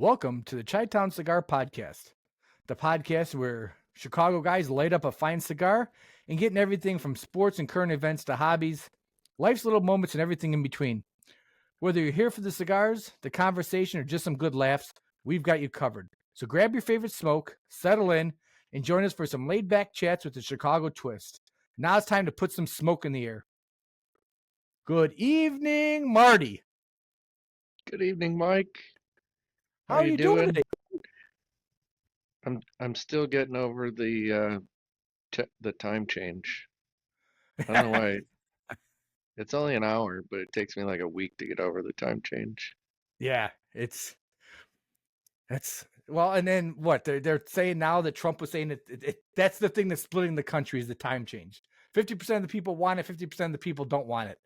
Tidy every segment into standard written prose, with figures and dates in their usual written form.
Welcome to the Chi-Town Cigar Podcast, the podcast where Chicago guys light up a fine cigar and getting everything from sports and current events to hobbies, life's little moments, and everything in between. Whether you're here for the cigars, the conversation, or just some good laughs, we've got you covered. So grab your favorite smoke, settle in, and join us for some laid-back chats with the Chicago twist. Now it's time to put some smoke in the air. Good evening, Marty. Good evening, Mike. How are you doing today? I'm still getting over the time change. I don't know why. It's only an hour, but it takes me like a week to get over the time change. Yeah, well, and then what? They're saying now that Trump was saying that's the thing that's splitting the country is the time change. 50% of the people want it, 50% of the people don't want it.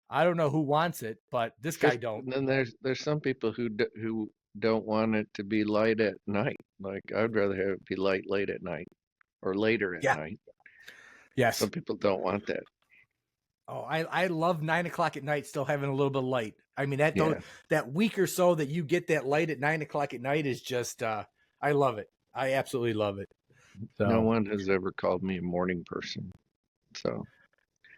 I don't know who wants it, but this guy don't. And then there's some people who don't want it to be light at night. Like I'd rather have it be light late at night or later at night. Yes. Some people don't want that. Oh, I love 9 o'clock at night still having a little bit of light. I mean that week or so that you get that light at 9 o'clock at night is just I love it. I absolutely love it. So, no one has ever called me a morning person. So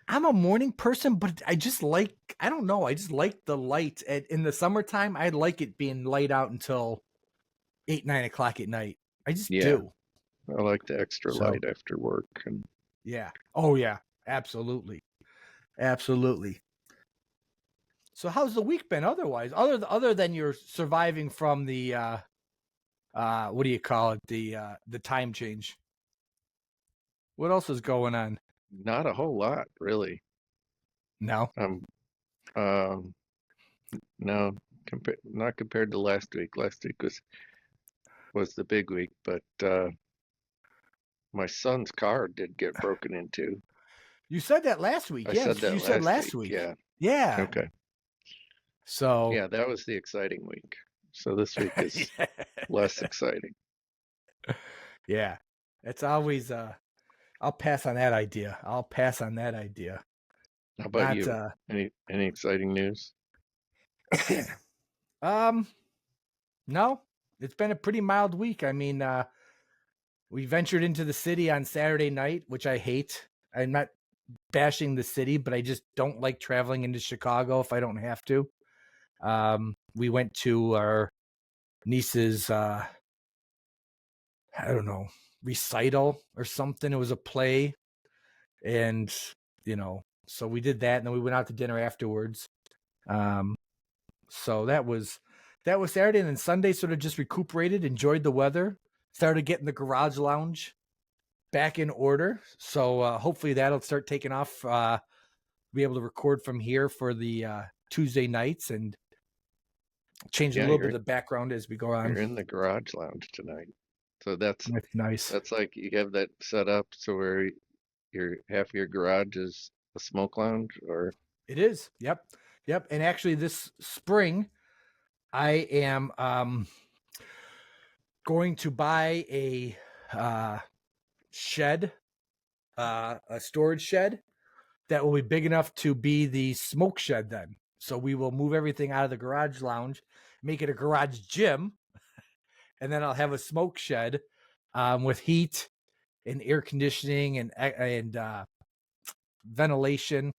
I'm a morning person, but I just like I just like the light in the summertime. I like it being light out until 8-9 o'clock at night. I just do. I like the extra light after work and yeah. Oh yeah, absolutely. Absolutely. So how's the week been otherwise? Other than you're surviving from the what do you call it? The time change. What else is going on? not a whole lot, really. No. No, not compared to last week. Last week was the big week, but my son's car did get broken into. You said that last week. I said that you said last week. Yeah. Yeah. Okay. So yeah, that was the exciting week. So this week is less exciting. Yeah. It's always I'll pass on that idea. How about you? Any exciting news? No. It's been a pretty mild week. I mean, we ventured into the city on Saturday night, which I hate. I'm not bashing the city, but I just don't like traveling into Chicago if I don't have to. We went to our niece's I don't know, recital or something. It was a play, and so we did that, and then we went out to dinner afterwards. So that was Saturday, and then Sunday sort of just recuperated, enjoyed the weather, started getting the garage lounge back in order. So hopefully that'll start taking off. Be able to record from here for the Tuesday nights and change a little bit of the background as we go on. You're in the garage lounge tonight. So that's nice. That's like you have that set up so where half of your garage is a smoke lounge, or it is. Yep. And actually, this spring, I am going to buy a shed, a storage shed that will be big enough to be the smoke shed. Then, so we will move everything out of the garage lounge, make it a garage gym. And then I'll have a smoke shed with heat and air conditioning and ventilation,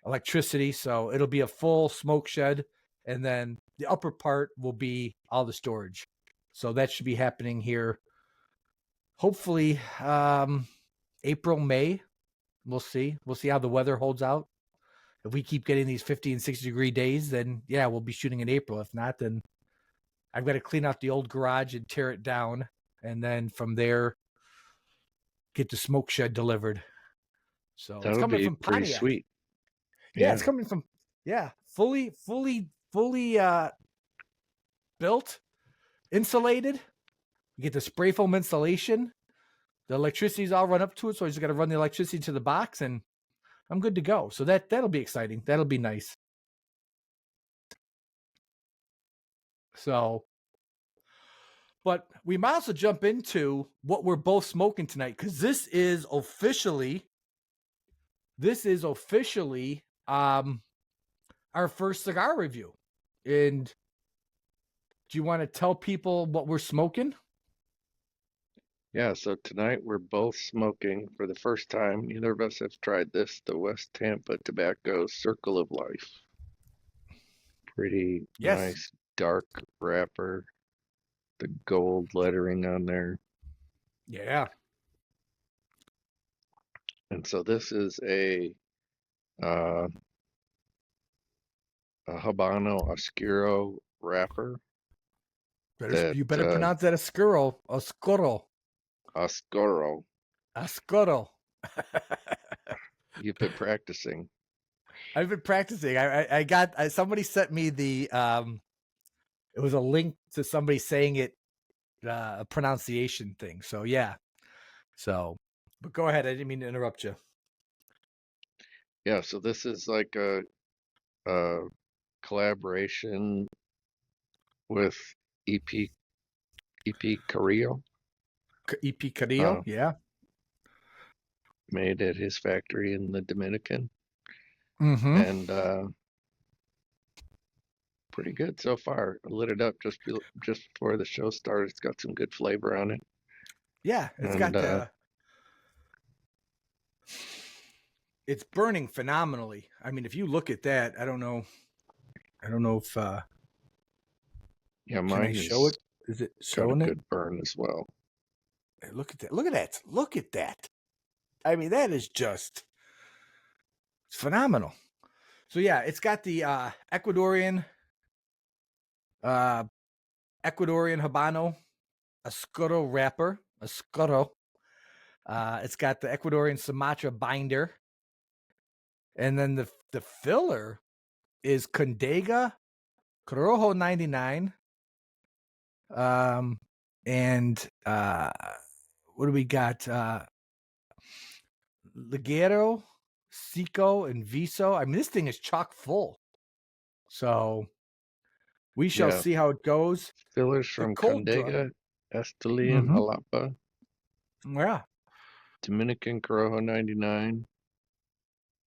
electricity. So it'll be a full smoke shed. And then the upper part will be all the storage. So that should be happening here. Hopefully April, May. We'll see. We'll see how the weather holds out. If we keep getting these 50 and 60 degree days, then yeah, we'll be shooting in April. If not, then I've got to clean out the old garage and tear it down. And then from there, get the smoke shed delivered. So it's coming from Pontiac. Pretty sweet. Yeah, it's coming from, fully built, insulated. You get the spray foam insulation. The electricity's all run up to it. So I just got to run the electricity to the box and I'm good to go. So that'll be exciting. That'll be nice. So, but we might also jump into what we're both smoking tonight, because this is officially our first cigar review. And Do you want to tell people what we're smoking? Yeah, so tonight we're both smoking for the first time. Neither of us have tried this, the West Tampa Tobacco Circle of Life. Pretty Yes. nice dark wrapper, the gold lettering on there. Yeah. And so this is uh, a Habano Oscuro wrapper that You better pronounce that Oscuro. Oscuro. Oscuro, Oscuro. you've been practicing. I've been practicing. I got somebody sent me the it was a link to somebody saying it a pronunciation thing. So yeah. So but go ahead. I didn't mean to interrupt you. Yeah, so this is like a collaboration with EP EP Carrillo, EP Carrillo, uh, yeah. made at his factory in the Dominican, Mm-hmm. and pretty good so far. I lit it up just before the show started. It's got some good flavor on it, Yeah, and it's burning phenomenally. I mean, if you look at that, I don't know if yeah, can I mine show is it? Is it got a showing it? good burn as well. Hey, look at that. Look at that. Look at that. I mean, that is just it's phenomenal. So yeah, it's got the uh Ecuadorian Habano Oscuro wrapper, Oscuro. It's got the Ecuadorian Sumatra binder. And then the filler is Condega Corojo 99. And what do we got? Ligero, Seco, and Viso. I mean, this thing is chock full. So we shall Yeah, see how it goes. fillers The from cold draw. Condega, Esteli, and Mm-hmm. Jalapa, Yeah. Dominican Corojo 99.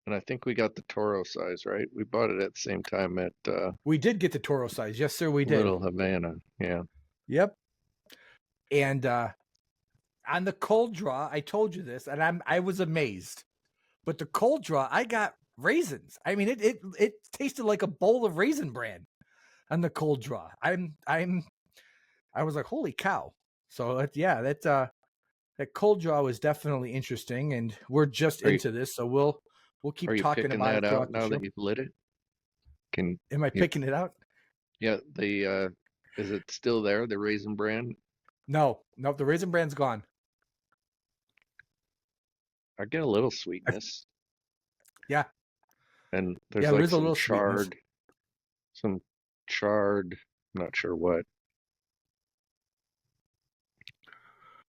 And I think we got the Toro size, right? We bought it at the same time at We did get the Toro size. Yes, sir, we did. Little Havana. Yeah. Yep. And on the cold draw, I told you this, and I was amazed. But the cold draw, I got raisins. I mean, it tasted like a bowl of Raisin Bran on the cold draw. I was like, holy cow! So that cold draw was definitely interesting, and we're just Are you into this, so we'll are keep you talking picking about that it out throughout the now that show. you've lit it? Can Am I you picking it out? yeah, the is it still there, the Raisin Bran? No, the Raisin Bran's gone. I get a little I, sweetness. yeah, And there's yeah, there like is a little sweetness. some charred, not sure what.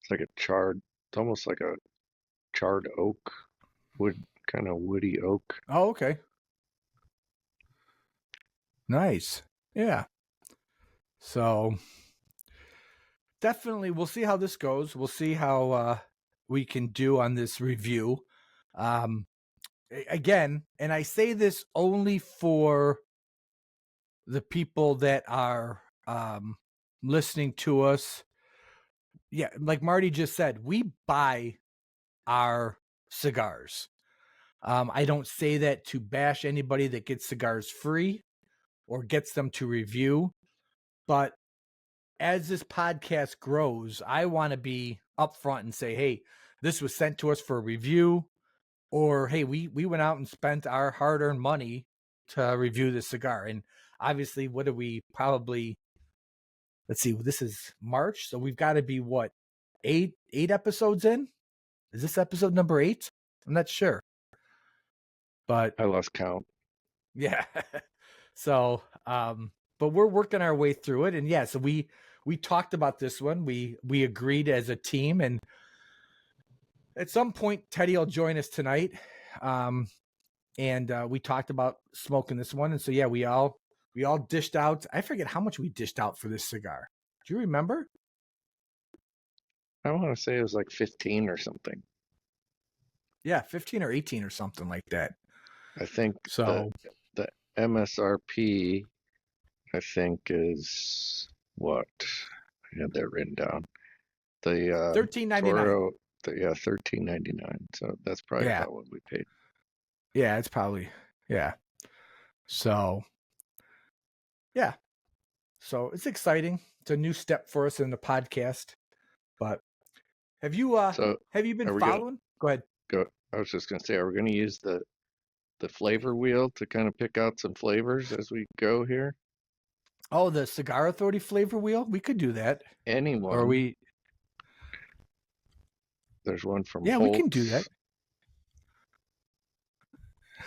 It's like a charred, it's almost like a charred oak, wood, kind of woody oak. Oh, okay, nice. Yeah, so definitely we'll see how this goes. We'll see how we can do on this review. Um, Again, and I say this only for the people that are listening to us. Yeah, like Marty just said, we buy our cigars. I don't say that to bash anybody that gets cigars free or gets them to review, but as this podcast grows, I want to be upfront and say, hey, this was sent to us for a review, or hey, we went out and spent our hard-earned money to review this cigar. And obviously, what do we probably let's see, this is March, so we've got to be what, eight episodes in? Is this episode number 8? I'm not sure. But I lost count. yeah. So but we're working our way through it. And yeah, so we talked about this one. We agreed as a team, and at some point Teddy will join us tonight. And we talked about smoking this one. And so yeah, we all dished out. I forget how much we dished out for this cigar. Do you remember? I want to say it was like 15 or something. Yeah, 15 or 18 or something like that. I think So the MSRP I think is what? I had that written down. The $13.99. Toro, yeah, 13.99. So that's probably Yeah, about what we paid. yeah, it's probably yeah. So yeah, so it's exciting. It's a new step for us in the podcast. But So have you been are we gonna following? Go ahead. go? I was just gonna say, are we gonna use the flavor wheel to kind of pick out some flavors as we go here? Oh, the Cigar Authority flavor wheel. We could do that. Or Anyone? we There's one from Yeah, we can do that. Holtz.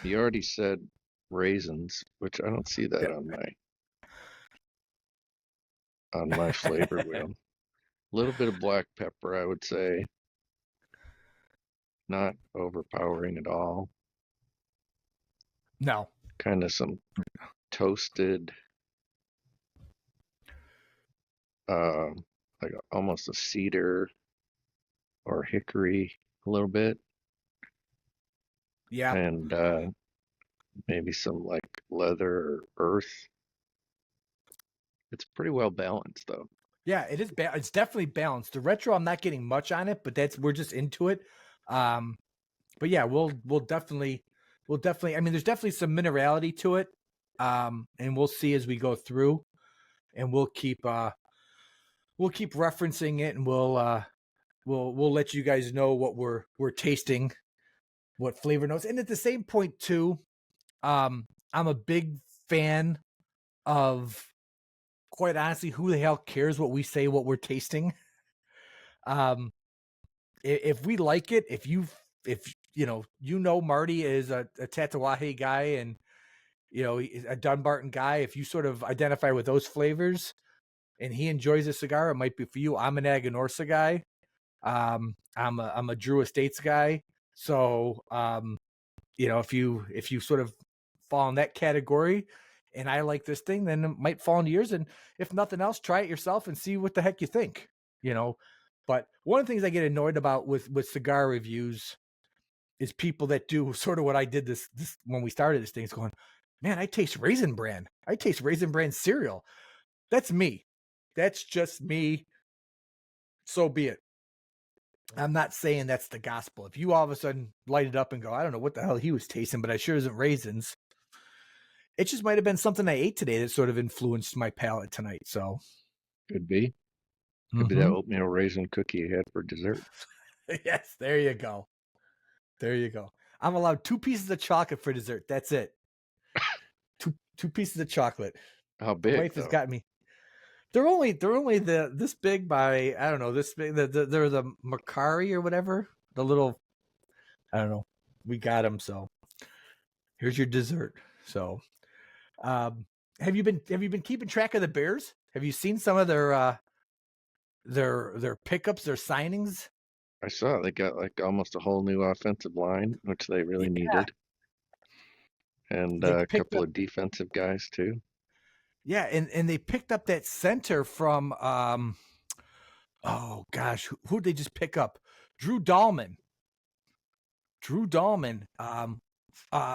You already said raisins, which I don't see that on my flavor wheel. A little bit of black pepper, I would say, not overpowering at all. No. Kind of some toasted, uh, like almost a cedar or hickory, a little bit, Yeah. and maybe some like leather or earth. It's pretty well balanced, though. Yeah, it is. It's definitely balanced. The retro, I'm not getting much on it, but we're just into it. But yeah, we'll definitely. I mean, there's definitely some minerality to it, and we'll see as we go through, and we'll keep referencing it, and we'll let you guys know what we're tasting, what flavor notes, and at the same point too, I'm a big fan of, quite honestly, who the hell cares what we say, what we're tasting. If we like it, if Marty is a Tatawahe guy, and a Dunbarton guy, if you sort of identify with those flavors and he enjoys a cigar, it might be for you. I'm an Aganorsa guy. I'm a Drew Estates guy. So if you sort of fall in that category and I like this thing, then it might fall into yours. And if nothing else, try it yourself and see what the heck you think. But one of the things I get annoyed about with cigar reviews is people that do sort of what I did this when we started this thing. It's going, man, I taste Raisin Bran. I taste Raisin Bran cereal. That's me. That's just me. So be it. I'm not saying that's the gospel. If you all of a sudden light it up and go, I don't know what the hell he was tasting, but I sure isn't raisins. It just might have been something I ate today that sort of influenced my palate tonight. So Could be. Could be that mm-hmm. oatmeal raisin cookie you had for dessert. Yes, there you go. There you go. I'm allowed 2 pieces of chocolate for dessert. That's it. Two pieces of chocolate. How The big, wife has though? got me. They're only this big by, I don't know, this big. They're the Macari or whatever. The little, I don't know. We got them, so here's your dessert. So, have you been keeping track of the Bears? Have you seen some of their pickups, their signings? I saw they got like almost a whole new offensive line, which they really Yeah, needed, and they a picked couple up. of defensive guys too. Yeah, and they picked up that center from oh gosh, who'd they just pick up? Drew Dahlman. Drew Dahlman,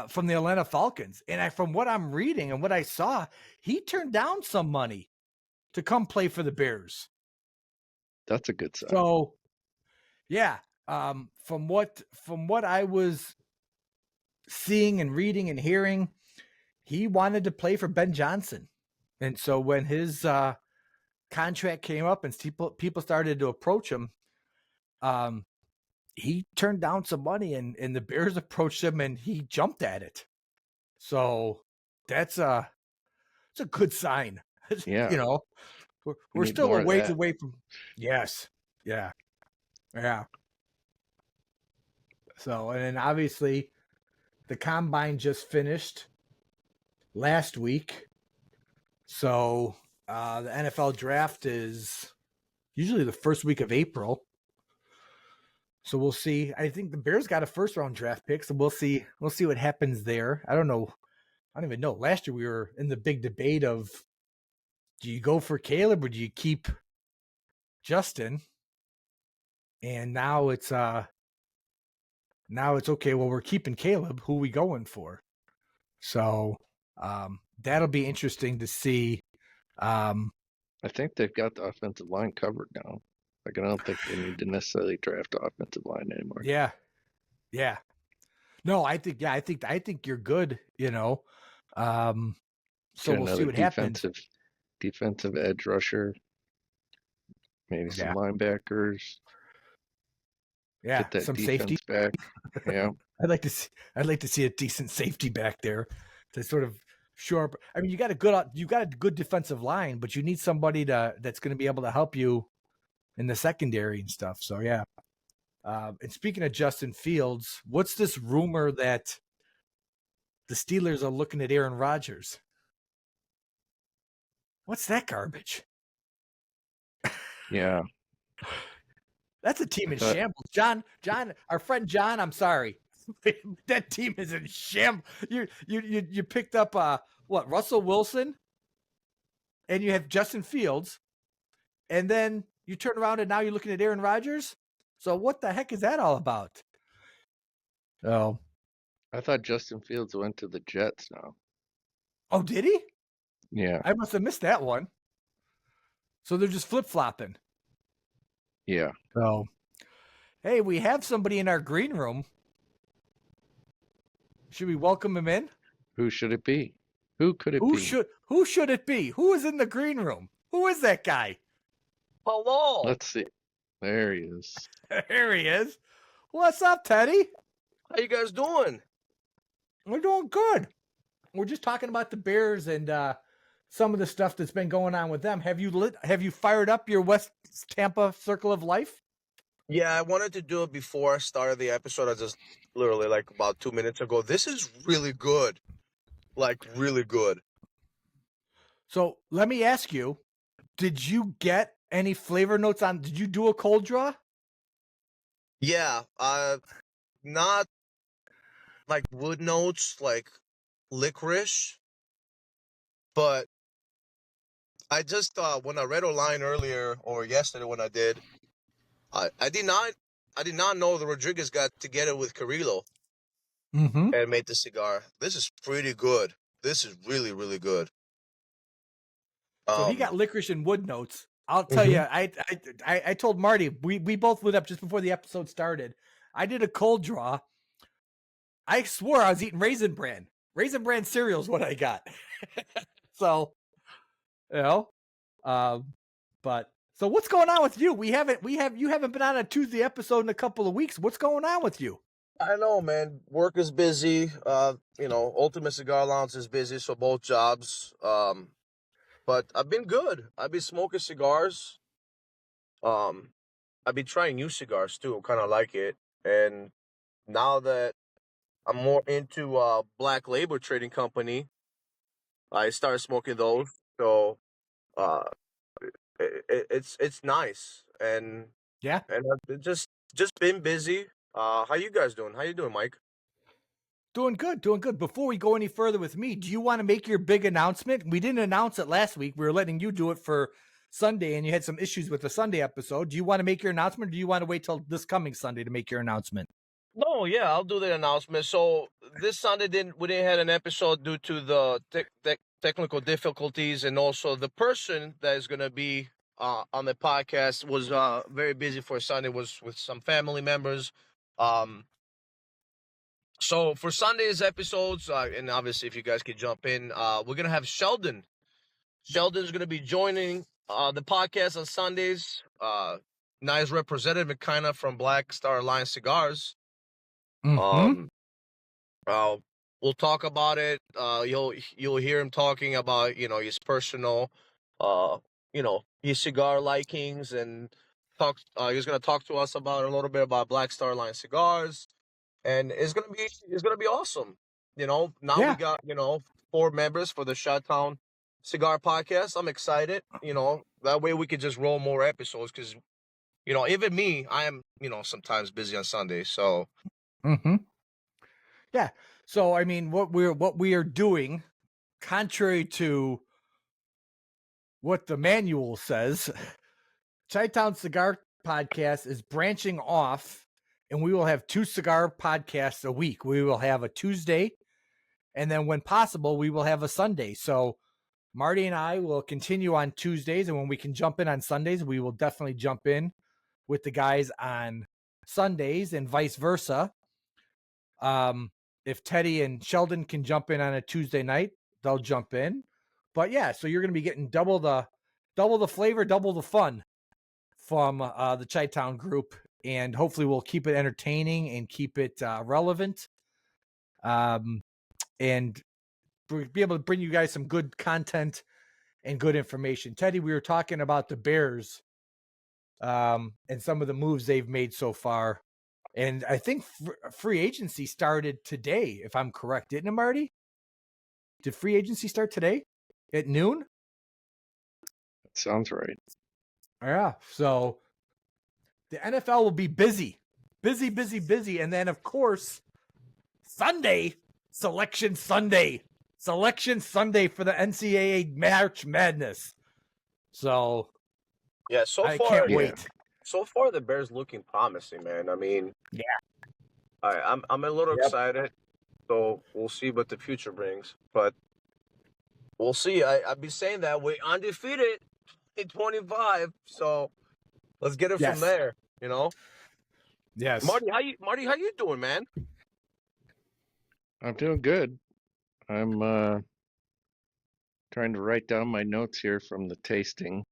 from the Atlanta Falcons. And from what I'm reading and what I saw, he turned down some money to come play for the Bears. That's a good sign. So yeah, from what I was seeing and reading and hearing, he wanted to play for Ben Johnson. And so when his contract came up and people started to approach him, he turned down some money, and the Bears approached him and he jumped at it. So that's it's a good sign. Yeah, we We're need still more a of ways that. away from. Yes. Yeah. Yeah. So, and then obviously the combine just finished last week. So, the NFL draft is usually the first week of April. So we'll see. I think the Bears got a first round draft pick, so we'll see what happens there. I don't know. I don't even know. Last year we were in the big debate of, do you go for Caleb or do you keep Justin? And now it's okay, well, we're keeping Caleb. Who are we going for? So that'll be interesting to see. I think they've got the offensive line covered now. Like, I don't think they need to necessarily draft the offensive line anymore. Yeah. Yeah. No, I think you're good, So Get we'll see another what happens. defensive edge rusher, maybe some Yeah. linebackers. Yeah. Get that Some safety. defense back. Yeah, I'd like to see a decent safety back there to sort of shore up. I mean, you got a good defensive line, but you need somebody that's going to be able to help you in the secondary and stuff. So yeah. And speaking of Justin Fields, what's this rumor that the Steelers are looking at Aaron Rodgers? What's that garbage? yeah. That's a team I in thought, shambles. John, our friend John, I'm sorry. That team is in shambles. You picked up what, Russell Wilson, and you have Justin Fields, and then you turn around and now you're looking at Aaron Rodgers. So what the heck is that all about? Oh. I thought Justin Fields went to the Jets now. Oh, did he? Yeah, I must have missed that one. So they're just flip-flopping. yeah. So, hey, we have somebody in our green room. Should we welcome him in? Who should it be? Who could it be? Who should it be? Who is in the green room? Who is that guy? Hello. Let's see. There he is. There he is. What's up, Teddy? How you guys doing? We're doing good. We're just talking about the Bears and some of the stuff that's been going on with them. Have you fired up your West Tampa Circle of Life? Yeah, I wanted to do it before I started the episode. I just literally like about 2 minutes ago. This is really good. Like really good. So let me ask you, did you get any flavor notes on, did you do a cold draw? Yeah, not like wood notes, like licorice, but I just when I read a line earlier or yesterday when I did, I did not know the Rodriguez got together with Carrillo Mm-hmm. and made the cigar. This is pretty good. This is really, really good. So he got licorice and wood notes. I'll tell you, I told Marty, we both lit up just before the episode started. I did a cold draw. I swore I was eating Raisin Bran. Raisin Bran cereal is what I got. So, but so what's going on with you? You haven't been on a Tuesday episode in a couple of weeks. What's going on with you? I know, man. Work is busy. Ultimate Cigar Lounge is busy, so both jobs. But I've been good. I've been smoking cigars. I've been trying new cigars too. Kind of like it. And now that I'm more into Black Label Trading Company, I started smoking those. So uh, it's nice. And Yeah. I've just been busy. How you guys doing? How you doing, Mike? Doing good. Before we go any further with me, do you want to make your big announcement? We didn't announce it last week. We were letting you do it for Sunday, and you had some issues with the Sunday episode. Do you want to make your announcement, or do you want to wait till this coming Sunday to make your announcement? No, yeah, I'll do the announcement. So this Sunday we didn't have an episode due to the technical difficulties, and also the person that is going to be on the podcast was very busy for Sunday. Was with some family members. So for Sunday's episodes, and obviously if you guys could jump in, we're gonna have Sheldon. Sheldon's gonna be joining the podcast on Sundays. Nice representative, kind of from Black Star Line Cigars. Mm-hmm. We'll talk about it. You'll hear him talking about his personal, his cigar likings, and talk. He's gonna talk to us about a little bit about Black Star Line Cigars, and it's gonna be awesome. Now we got 4 members for the Shottown Cigar Podcast. I'm excited. That way we could just roll more episodes because even me, I am sometimes busy on Sundays. So. Mm-hmm. Yeah. So I mean, what we are doing, contrary to what the manual says, Chi-Town Cigar Podcast is branching off, and we will have 2 cigar podcasts a week. We will have a Tuesday, and then when possible, we will have a Sunday. So Marty and I will continue on Tuesdays, and when we can jump in on Sundays, we will definitely jump in with the guys on Sundays and vice versa. If Teddy and Sheldon can jump in on a Tuesday night, they'll jump in. But yeah, so you're going to be getting double the flavor, double the fun from the Chi-Town group, and hopefully we'll keep it entertaining and keep it relevant, and be able to bring you guys some good content and good information. Teddy, we were talking about the Bears and some of the moves they've made so far. And I think free agency started today, if I'm correct, didn't it, Marty? Did free agency start today at noon? That sounds right. Yeah. So the NFL will be busy. And then, of course, Sunday, Selection Sunday for the NCAA March Madness. So Yeah, so I far, can't wait. So far, the Bears looking promising, man. I mean, yeah. All right, I'm a little excited. So we'll see what the future brings, but we'll see. I've been saying that we're undefeated in 25, so let's get it from there. You know. Yes. Marty, how you doing, man? I'm doing good. I'm trying to write down my notes here from the tasting.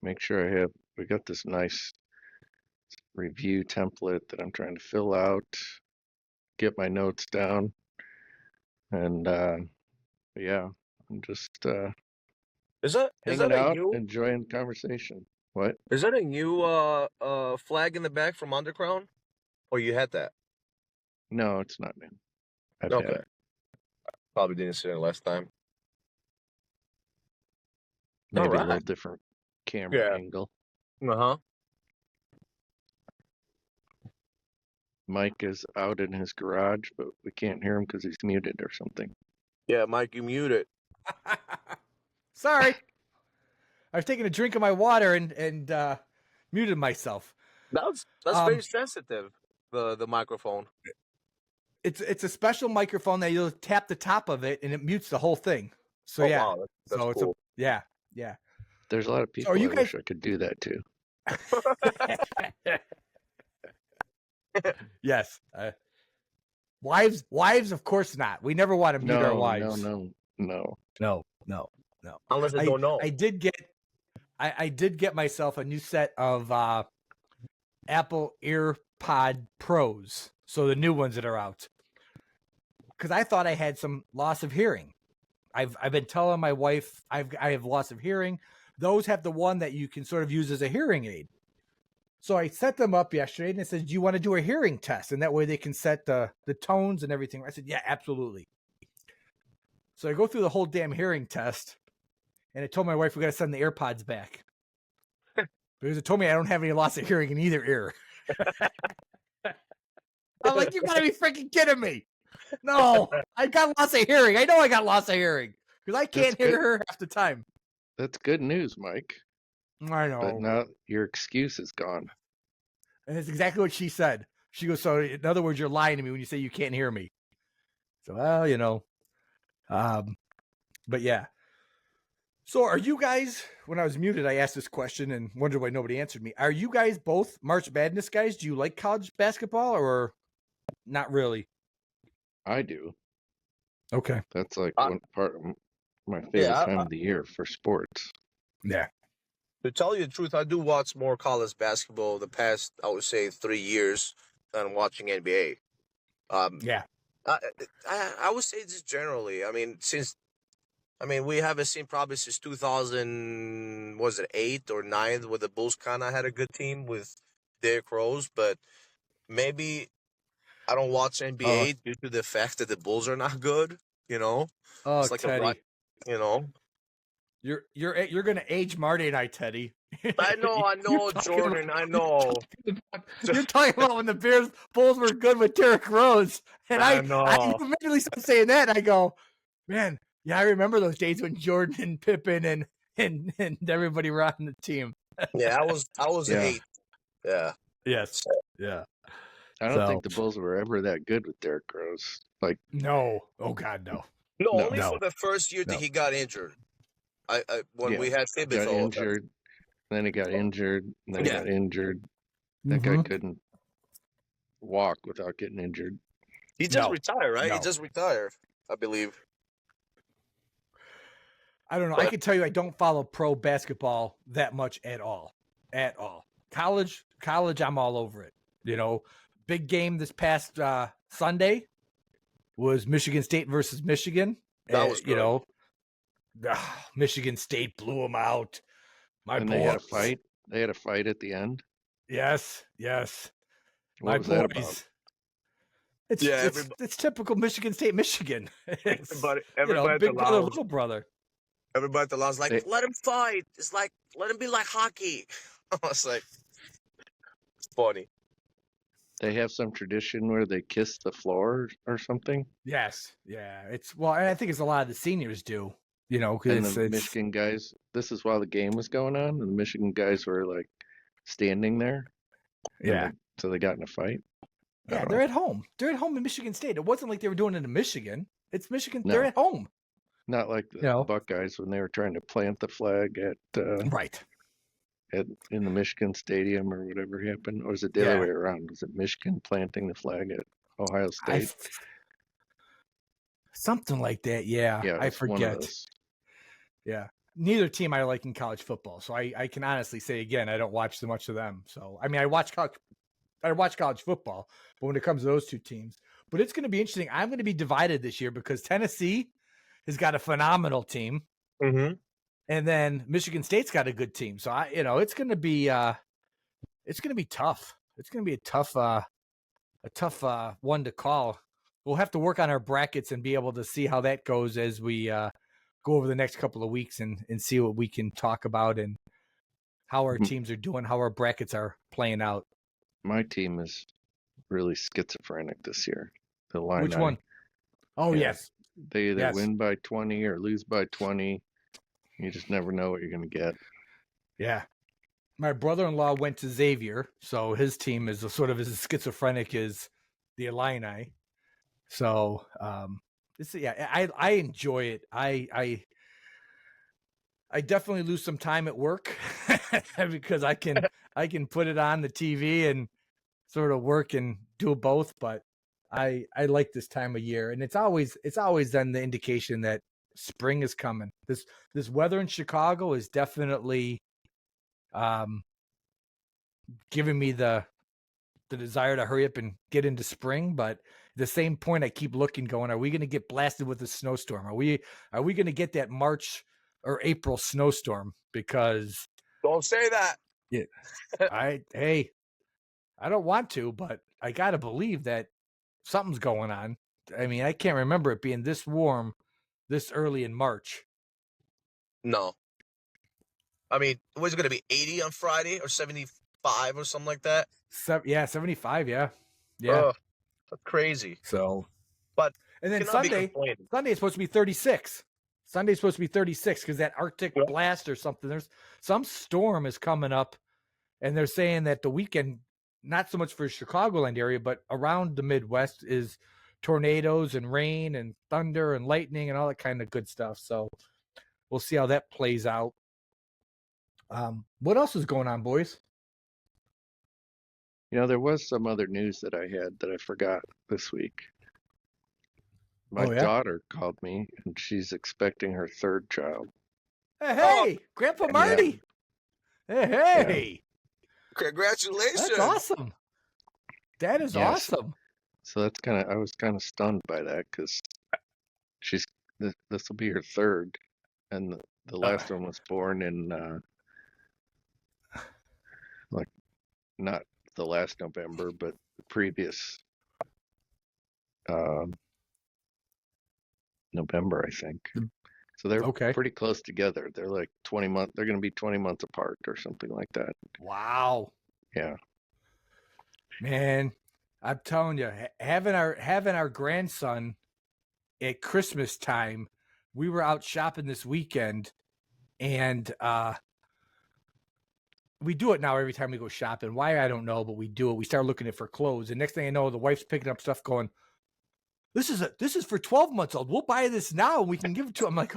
Make sure we got this nice review template that I'm trying to fill out, get my notes down, and yeah, I'm just hanging out, enjoying the conversation. What? Is that a new flag in the back from Underground? Or you had that? No, it's not new. I've had it. Probably didn't see it last time. Maybe a little different camera angle. Uh-huh. Mike is out in his garage, but we can't hear him because he's muted or something. Yeah, Mike, you muted. Sorry. I was taking a drink of my water and muted myself. That's very sensitive, the microphone. It's a special microphone that you'll tap the top of it and it mutes the whole thing. So wow, that's so cool. Yeah. There's a lot of people wish I could do that too. Yes. Wives, of course not. We never want to mute our wives. No. Unless they don't know. I did get myself a new set of Apple AirPod Pros. So the new ones that are out. Because I thought I had some loss of hearing. I've been telling my wife I have loss of hearing. Those have the one that you can sort of use as a hearing aid. So I set them up yesterday and it says, do you want to do a hearing test? And that way they can set the tones and everything. I said, yeah, absolutely. So I go through the whole damn hearing test. And I told my wife we got to send the AirPods back. Because it told me I don't have any loss of hearing in either ear. I'm like, you got to be freaking kidding me. No, I got loss of hearing. I know I got loss of hearing. Because I can't hear her half the time. That's good news, Mike. I know. But now your excuse is gone. And that's exactly what she said. She goes, so in other words, you're lying to me when you say you can't hear me. So, well, you know. But yeah. So are you guys, when I was muted, I asked this question and wondered why nobody answered me. Are you guys both March Madness guys? Do you like college basketball or not really? I do. Okay. That's like one part of my favorite time of the year for sports. Yeah. To tell you the truth, I do watch more college basketball the past, I would say, 3 years than watching NBA. Yeah. I would say just generally. I mean, we haven't seen probably since 2008 or 9 where the Bulls kind of had a good team with Derrick Rose, but maybe I don't watch NBA due to the fact that the Bulls are not good, you know? Oh, it's like Teddy. You know? You're gonna age Marty and I, Teddy. I know, Jordan. I know. You're talking about when the Bulls were good with Derrick Rose, and I immediately started saying that, and I go, man, yeah, I remember those days when Jordan and Pippen and everybody were on the team. Yeah, I was 8. Yeah. Yes. Yeah. I don't think the Bulls were ever that good with Derrick Rose. Like no. Oh God, no. No, only for the first year that he got injured. When we had got Thibodeau. injured. Then he got injured. And then he Yeah. got injured. That guy couldn't walk without getting injured. He just No, retired, right? He no. just retired, I believe. I don't know. I can tell you I don't follow pro basketball that much at all. At all. College, I'm all over it. You know, big game this past Sunday was Michigan State versus Michigan. That was good. You know, Michigan State blew them out. And they had a fight. They had a fight at the end. Yes. What was that about? It's typical Michigan State, Michigan. Everybody big brother, little brother. Everybody at the lounge like, let him fight. It's like, let him be like hockey. I was like, it's funny. They have some tradition where they kiss the floor or something. Yes, yeah. And I think it's a lot of the seniors do. You know, because the Michigan guys. This is while the game was going on, and the Michigan guys were like standing there. Yeah. So they got in a fight. Yeah, they're at home. They're at home in Michigan State. It wasn't like they were doing it in Michigan. It's Michigan. No. They're at home. Not like the Buckeyes when they were trying to plant the flag in the Michigan Stadium or whatever happened. Or was it the other way around? Was it Michigan planting the flag at Ohio State? Something like that. Yeah, I forget. Yeah, neither team I like in college football, so I can honestly say again I don't watch so much of them. So I mean I watch college football, but when it comes to those two teams, but it's going to be interesting. I'm going to be divided this year because Tennessee has got a phenomenal team, and then Michigan State's got a good team. So it's going to be tough. It's going to be a tough one to call. We'll have to work on our brackets and be able to see how that goes as we go over the next couple of weeks and see what we can talk about and how our teams are doing, how our brackets are playing out. My team is really schizophrenic this year. The line. Which one? Oh, yes. They either win by 20 or lose by 20. You just never know what you're going to get. Yeah. My brother-in-law went to Xavier, so his team is sort of as schizophrenic as the Illini. So, I enjoy it. I definitely lose some time at work because I can put it on the TV and sort of work and do both. But I like this time of year, and it's always then the indication that spring is coming. This weather in Chicago is definitely giving me the desire to hurry up and get into spring. But at the same point, I keep looking, going, are we going to get blasted with a snowstorm? Are we going to get that March or April snowstorm? Because don't say that. Yeah, I don't want to, but I got to believe that something's going on. I mean, I can't remember it being this warm this early in March. No. I mean, was it going to be 80 on Friday or 75 or something like that? 75, yeah. That's crazy. So, but and then Sunday is supposed to be 36. Sunday's supposed to be 36 because that Arctic blast or something. There's some storm is coming up, and they're saying that the weekend, not so much for Chicagoland area, but around the Midwest is tornadoes and rain and thunder and lightning and all that kind of good stuff. So we'll see how that plays out. What else is going on, boys? There was some other news that I had that I forgot this week. My daughter called me, and she's expecting her third child. Hey, Grandpa Marty. Yeah. Hey. Congratulations. That's awesome. That is awesome. So that's I was kind of stunned by that because this will be her third, and the last one was born in not the last November, but the previous November, I think. So they're pretty close together. They're like 20 months. They're going to be 20 months apart or something like that. Wow. Yeah. Man, I'm telling you, having our grandson at Christmas time, we were out shopping this weekend, and we do it now every time we go shopping. Why, I don't know, but we do it. We start looking at for clothes, and next thing I know, the wife's picking up stuff going, this is for 12 months old. We'll buy this now and we can give it to him. I'm like,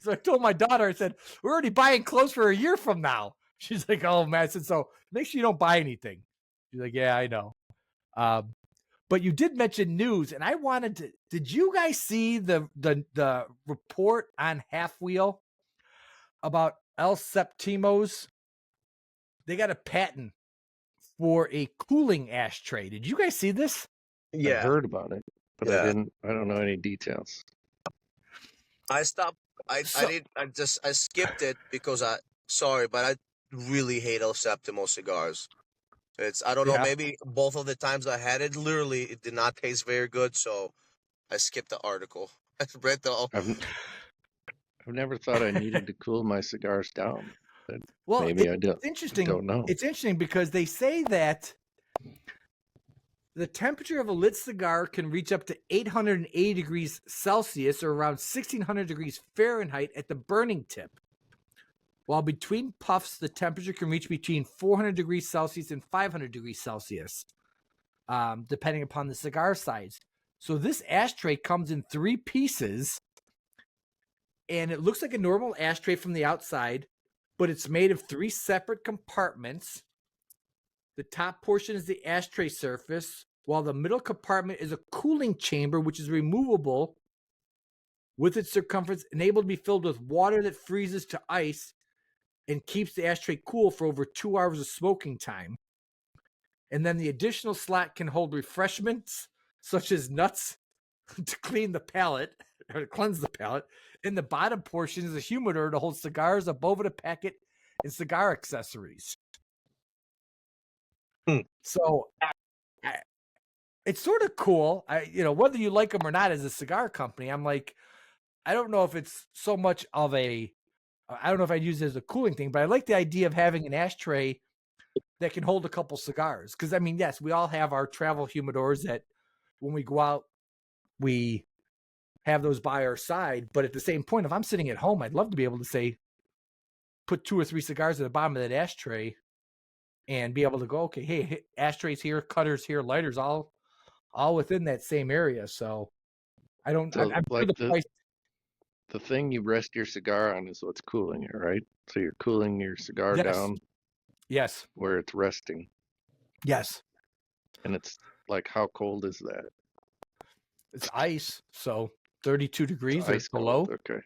So I told my daughter, I said, we're already buying clothes for a year from now. She's like, oh man. I said, so make sure you don't buy anything. She's like, yeah, I know. But you did mention news, and I wanted to. Did you guys see the report on Half Wheel about El Septimos? They got a patent for a cooling ashtray. Did you guys see this? I Yeah, heard about it, but I yeah. don't know any details. I stopped. I So- did. I skipped it because sorry, but I really hate El Septimo cigars. I don't know, Yeah. maybe both of the times I had it, literally, it did not taste very good, so I skipped the article. I read the. I've never thought I needed to cool my cigars down. But Well, maybe it's interesting. don't know. It's interesting because they say that the temperature of a lit cigar can reach up to 880 degrees Celsius or around 1600 degrees Fahrenheit at the burning tip. While between puffs, the temperature can reach between 400 degrees Celsius and 500 degrees Celsius, depending upon the cigar size. So this ashtray comes in 3 pieces, and it looks like a normal ashtray from the outside, but it's made of 3 separate compartments. The top portion is the ashtray surface, while the middle compartment is a cooling chamber, which is removable with its circumference enabled to be filled with water that freezes to ice and keeps the ashtray cool for over 2 hours of smoking time. And then the additional slot can hold refreshments such as nuts to clean the palate or to cleanse the palate. In the bottom portion is a humidor to hold cigars, a boveda packet, and cigar accessories. So it's sort of cool. Whether you like them or not as a cigar company, I'm like, I don't know if it's so much of I don't know if I'd use it as a cooling thing, but I like the idea of having an ashtray that can hold a couple cigars. Because, I mean, yes, we all have our travel humidors that when we go out, we have those by our side. But at the same point, if I'm sitting at home, I'd love to be able to say, put 2 or 3 cigars at the bottom of that ashtray and be able to go, okay, hey, ashtrays here, cutters here, lighters, all within that same area. So I'm So, sure like the price. the thing you rest your cigar on is what's cooling it, right? So you're cooling your cigar Yes. down Yes. where it's resting, Yes. and it's like, how cold is that? It's ice. So 32 It's degrees or ice below. cold. Okay.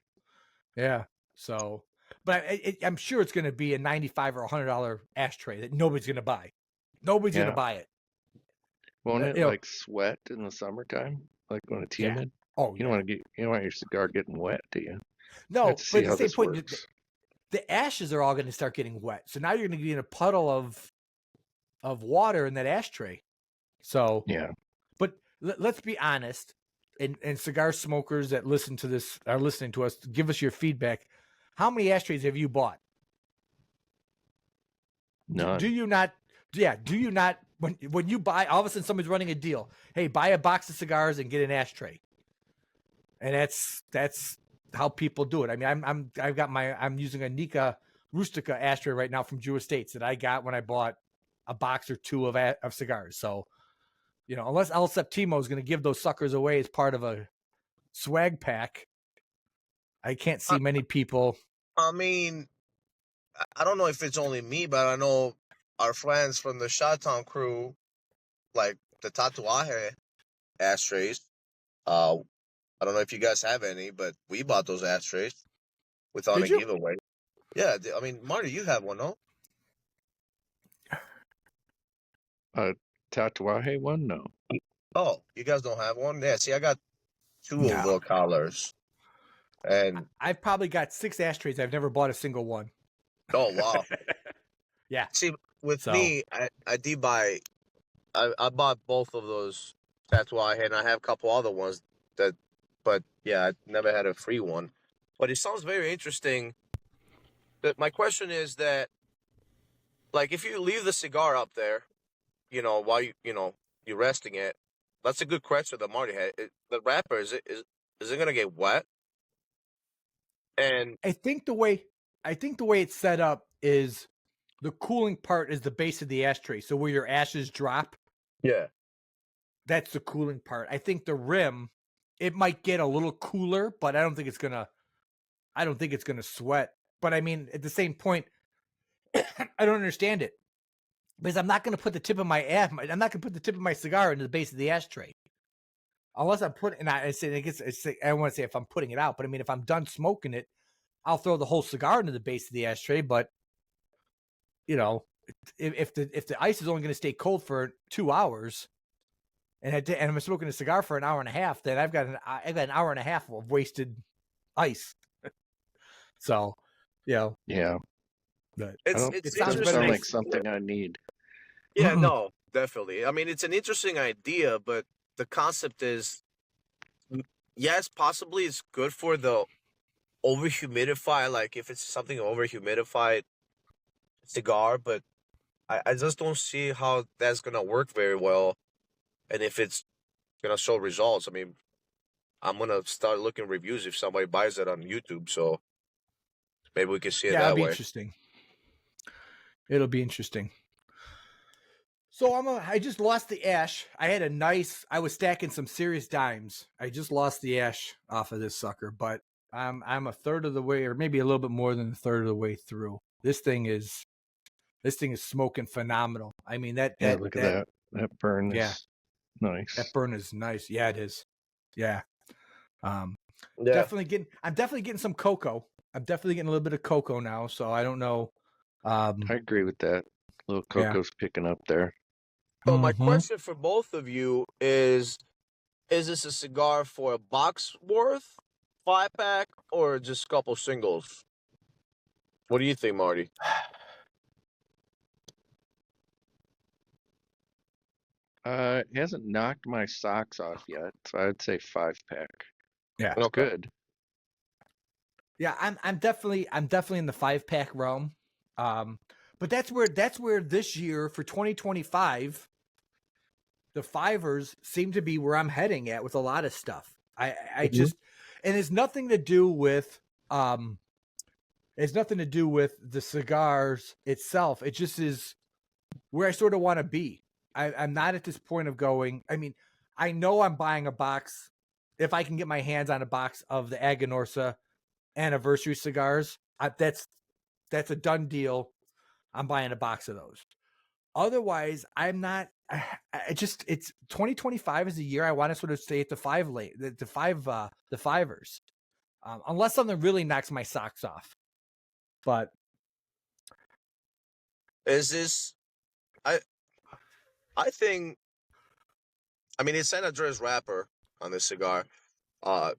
Yeah. So, but I'm sure it's going to be a $95 or $100 ashtray that nobody's going to buy. Nobody's going to Yeah. buy it. Won't it you know- like sweat in the summertime, like when it's Yeah. humid? Oh, You don't want your cigar getting wet, do you? no, Have to but see at how the same this point, works. the ashes are all going to start getting wet. So now you're going to be in a puddle of water in that ashtray. So, Yeah. but let's be honest, and cigar smokers that listen to this are listening to us, give us your feedback. How many ashtrays have you bought? None. Do you not? Yeah. Do you not? When you buy, all of a sudden somebody's running a deal. Hey, buy a box of cigars and get an ashtray. And that's how people do it. I mean, I'm using a Nika Rustica ashtray right now from Jew Estates that I got when I bought a box or 2 of cigars. So, unless El Septimo is going to give those suckers away as part of a swag pack, I can't see many people. I mean, I don't know if it's only me, but I know our friends from the Shottown crew, like the Tatuaje ashtrays. I don't know if you guys have any, but we bought those ashtrays without Did a you? giveaway. Yeah, I mean, Marty, you have one, no? Tatuaje one? No. Oh, you guys don't have one? Yeah, see, I got 2 of No. the collars. And, I've probably got 6 ashtrays. I've never bought a single one. oh, wow. Yeah. See, with So- me, I did buy, I bought both of those Tatuaje, and I have a couple other ones but yeah, I never had a free one. But it sounds very interesting. But my question is that, like, if you leave the cigar up there, while you're resting it, that's a good question that Marty had. The wrapper, is it gonna get wet? And I think the way it's set up is the cooling part is the base of the ashtray. So where your ashes drop, yeah, that's the cooling part. I think the rim, it might get a little cooler, but I don't think it's gonna I don't think it's going to sweat. But I mean, at the same point, I don't understand it because I'm not going to put the tip of my I'm not going to put the tip of my cigar into the base of the ashtray. Unless I'm putting, and I say, I don't want to say if I'm putting it out, but I mean, if I'm done smoking it, I'll throw the whole cigar into the base of the ashtray. But you know, if the ice is only going to stay cold for 2 hours, and I'm smoking a cigar for an hour and a half, then I've got an hour and a half of wasted ice. So, Yeah. But It's it sounds doesn't better sound than like something I need. Yeah, no, definitely. I mean, it's an interesting idea, but the concept is, yes, possibly it's good for the over-humidify, like if it's something over-humidified cigar, but I just don't see how that's gonna work very well, and if it's gonna show results. I mean, I'm gonna start looking reviews if somebody buys it on YouTube, so maybe we can see it it'll that be way. interesting. It'll be interesting. So I just lost the ash. I was stacking some serious dimes. I just lost the ash off of this sucker, but I'm a third of the way, or maybe a little bit more than a third of the way through. This thing is smoking phenomenal. I mean Look at that. That burn is nice. That burn is nice. Yeah, it is. Yeah. I'm Yeah, definitely getting some cocoa. I'm definitely getting a little bit of cocoa now, so I don't know. I agree with that. Little cocoa's picking up there. so my question for both of you is this a cigar for a box worth, 5-pack, or just a couple singles? What do you think, Marty? It hasn't knocked my socks off yet, so I'd say 5-pack. Yeah. It's Okay. good. Yeah, I'm definitely in the 5-pack realm. But that's where this year for 2025, the fivers seem to be where I'm heading at with a lot of stuff. I just, and it's nothing to do with the cigars itself. It just is where I sort of want to be. I'm not at this point of going. I mean, I know I'm buying a box if I can get my hands on a box of the Aganorsa anniversary cigars. That's a done deal. I'm buying a box of those. Otherwise, I'm not. It's 2025 is a year I want to sort of stay at the fivers, unless something really knocks my socks off. But Is this? I think. I mean, it's San Andreas wrapper on this cigar. I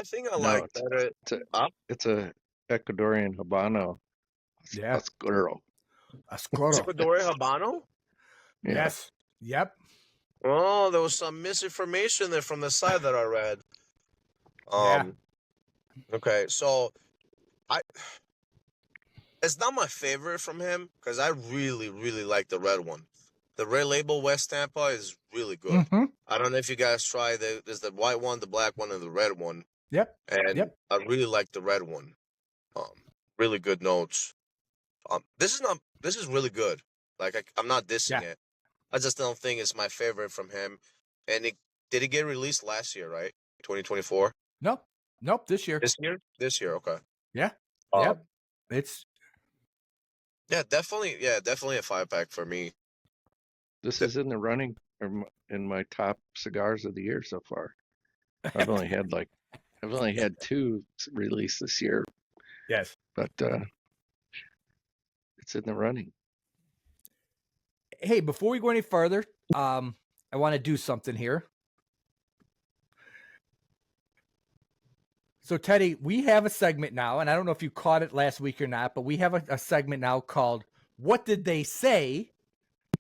think I like better. It's a Ecuadorian Habano. yeah, Oscuro. Ecuadorian Habano. Yeah. Yes. Yep. Oh, there was some misinformation there from the side that I read. Yeah. Okay, so it's not my favorite from him because I really, really like the red one. The red label West Tampa is really good. Mm-hmm. I don't know if you guys try there's the white one, the black one, and the red one. Yep. And Yep. I really like the red one. Really good notes. This is really good. Like I'm not dissing it. I just don't think it's my favorite from him. And did it get released last year, right? 2024? Nope. This year. This year, okay. Yeah. Yep. It's definitely a 5-pack for me. This is in the running in my top cigars of the year so far. I've only had 2 released this year. Yes. But it's in the running. Hey, before we go any further, I want to do something here. So, Teddy, we have a segment now, and I don't know if you caught it last week or not, but we have a segment now called What Did They Say?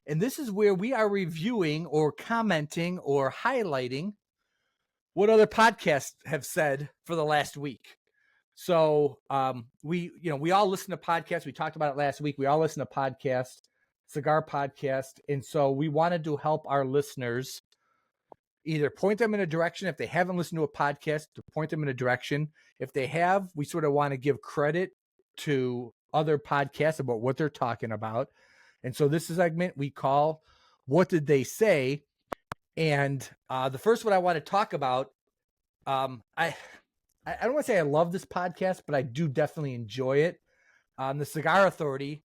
And this is where we are reviewing or commenting or highlighting what other podcasts have said for the last week. So we all listen to podcasts. We talked about it last week. We all listen to podcasts, cigar podcast. And so we wanted to help our listeners either point them in a direction. If they haven't listened to a podcast, to point them in a direction. If they have, we sort of want to give credit to other podcasts about what they're talking about. And so this segment we call What Did They Say? And the first one I want to talk about, I don't want to say I love this podcast, but I do definitely enjoy it. The Cigar Authority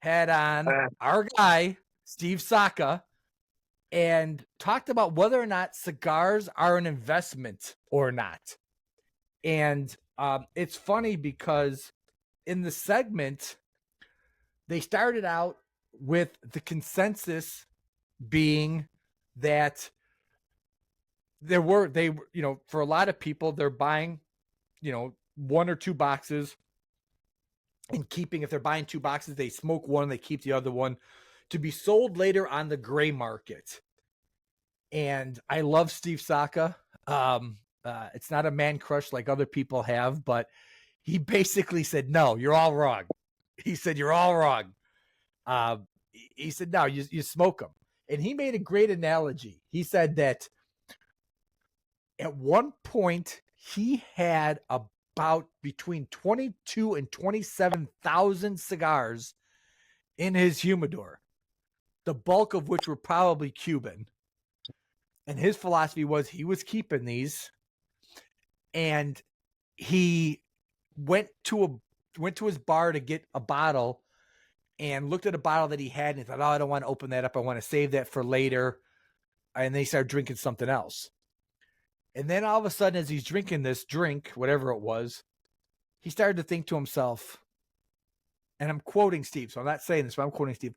had on our guy, Steve Saka, and talked about whether or not cigars are an investment or not. And it's funny because in the segment, they started out with the consensus being that for a lot of people, they're buying, one or two boxes and keeping, if they're buying two boxes, they smoke one, they keep the other one to be sold later on the gray market. And I love Steve Saka. It's not a man crush like other people have, but he basically said, no, you're all wrong. He said, you're all wrong. He said, no, you smoke them. And he made a great analogy. He said that at one point he had about between 22 and 27,000 cigars in his humidor, the bulk of which were probably Cuban. And his philosophy was he was keeping these, and he went to his bar to get a bottle and looked at a bottle that he had and he thought, oh, I don't want to open that up. I want to save that for later. And then he started drinking something else. And then all of a sudden, as he's drinking this drink, whatever it was, he started to think to himself, and I'm quoting Steve, so I'm not saying this, but I'm quoting Steve,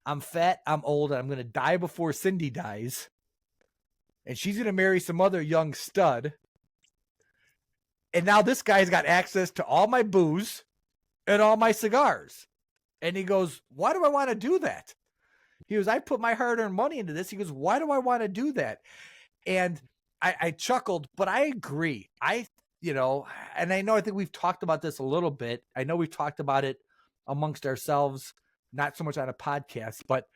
I'm fat, I'm old, and I'm going to die before Cindy dies. And she's going to marry some other young stud. And now this guy's got access to all my booze and all my cigars. And he goes, why do I want to do that? He goes, I put my hard-earned money into this. He goes, why do I want to do that? And I chuckled, but I agree. And I think we've talked about this a little bit. I know we've talked about it amongst ourselves, not so much on a podcast, but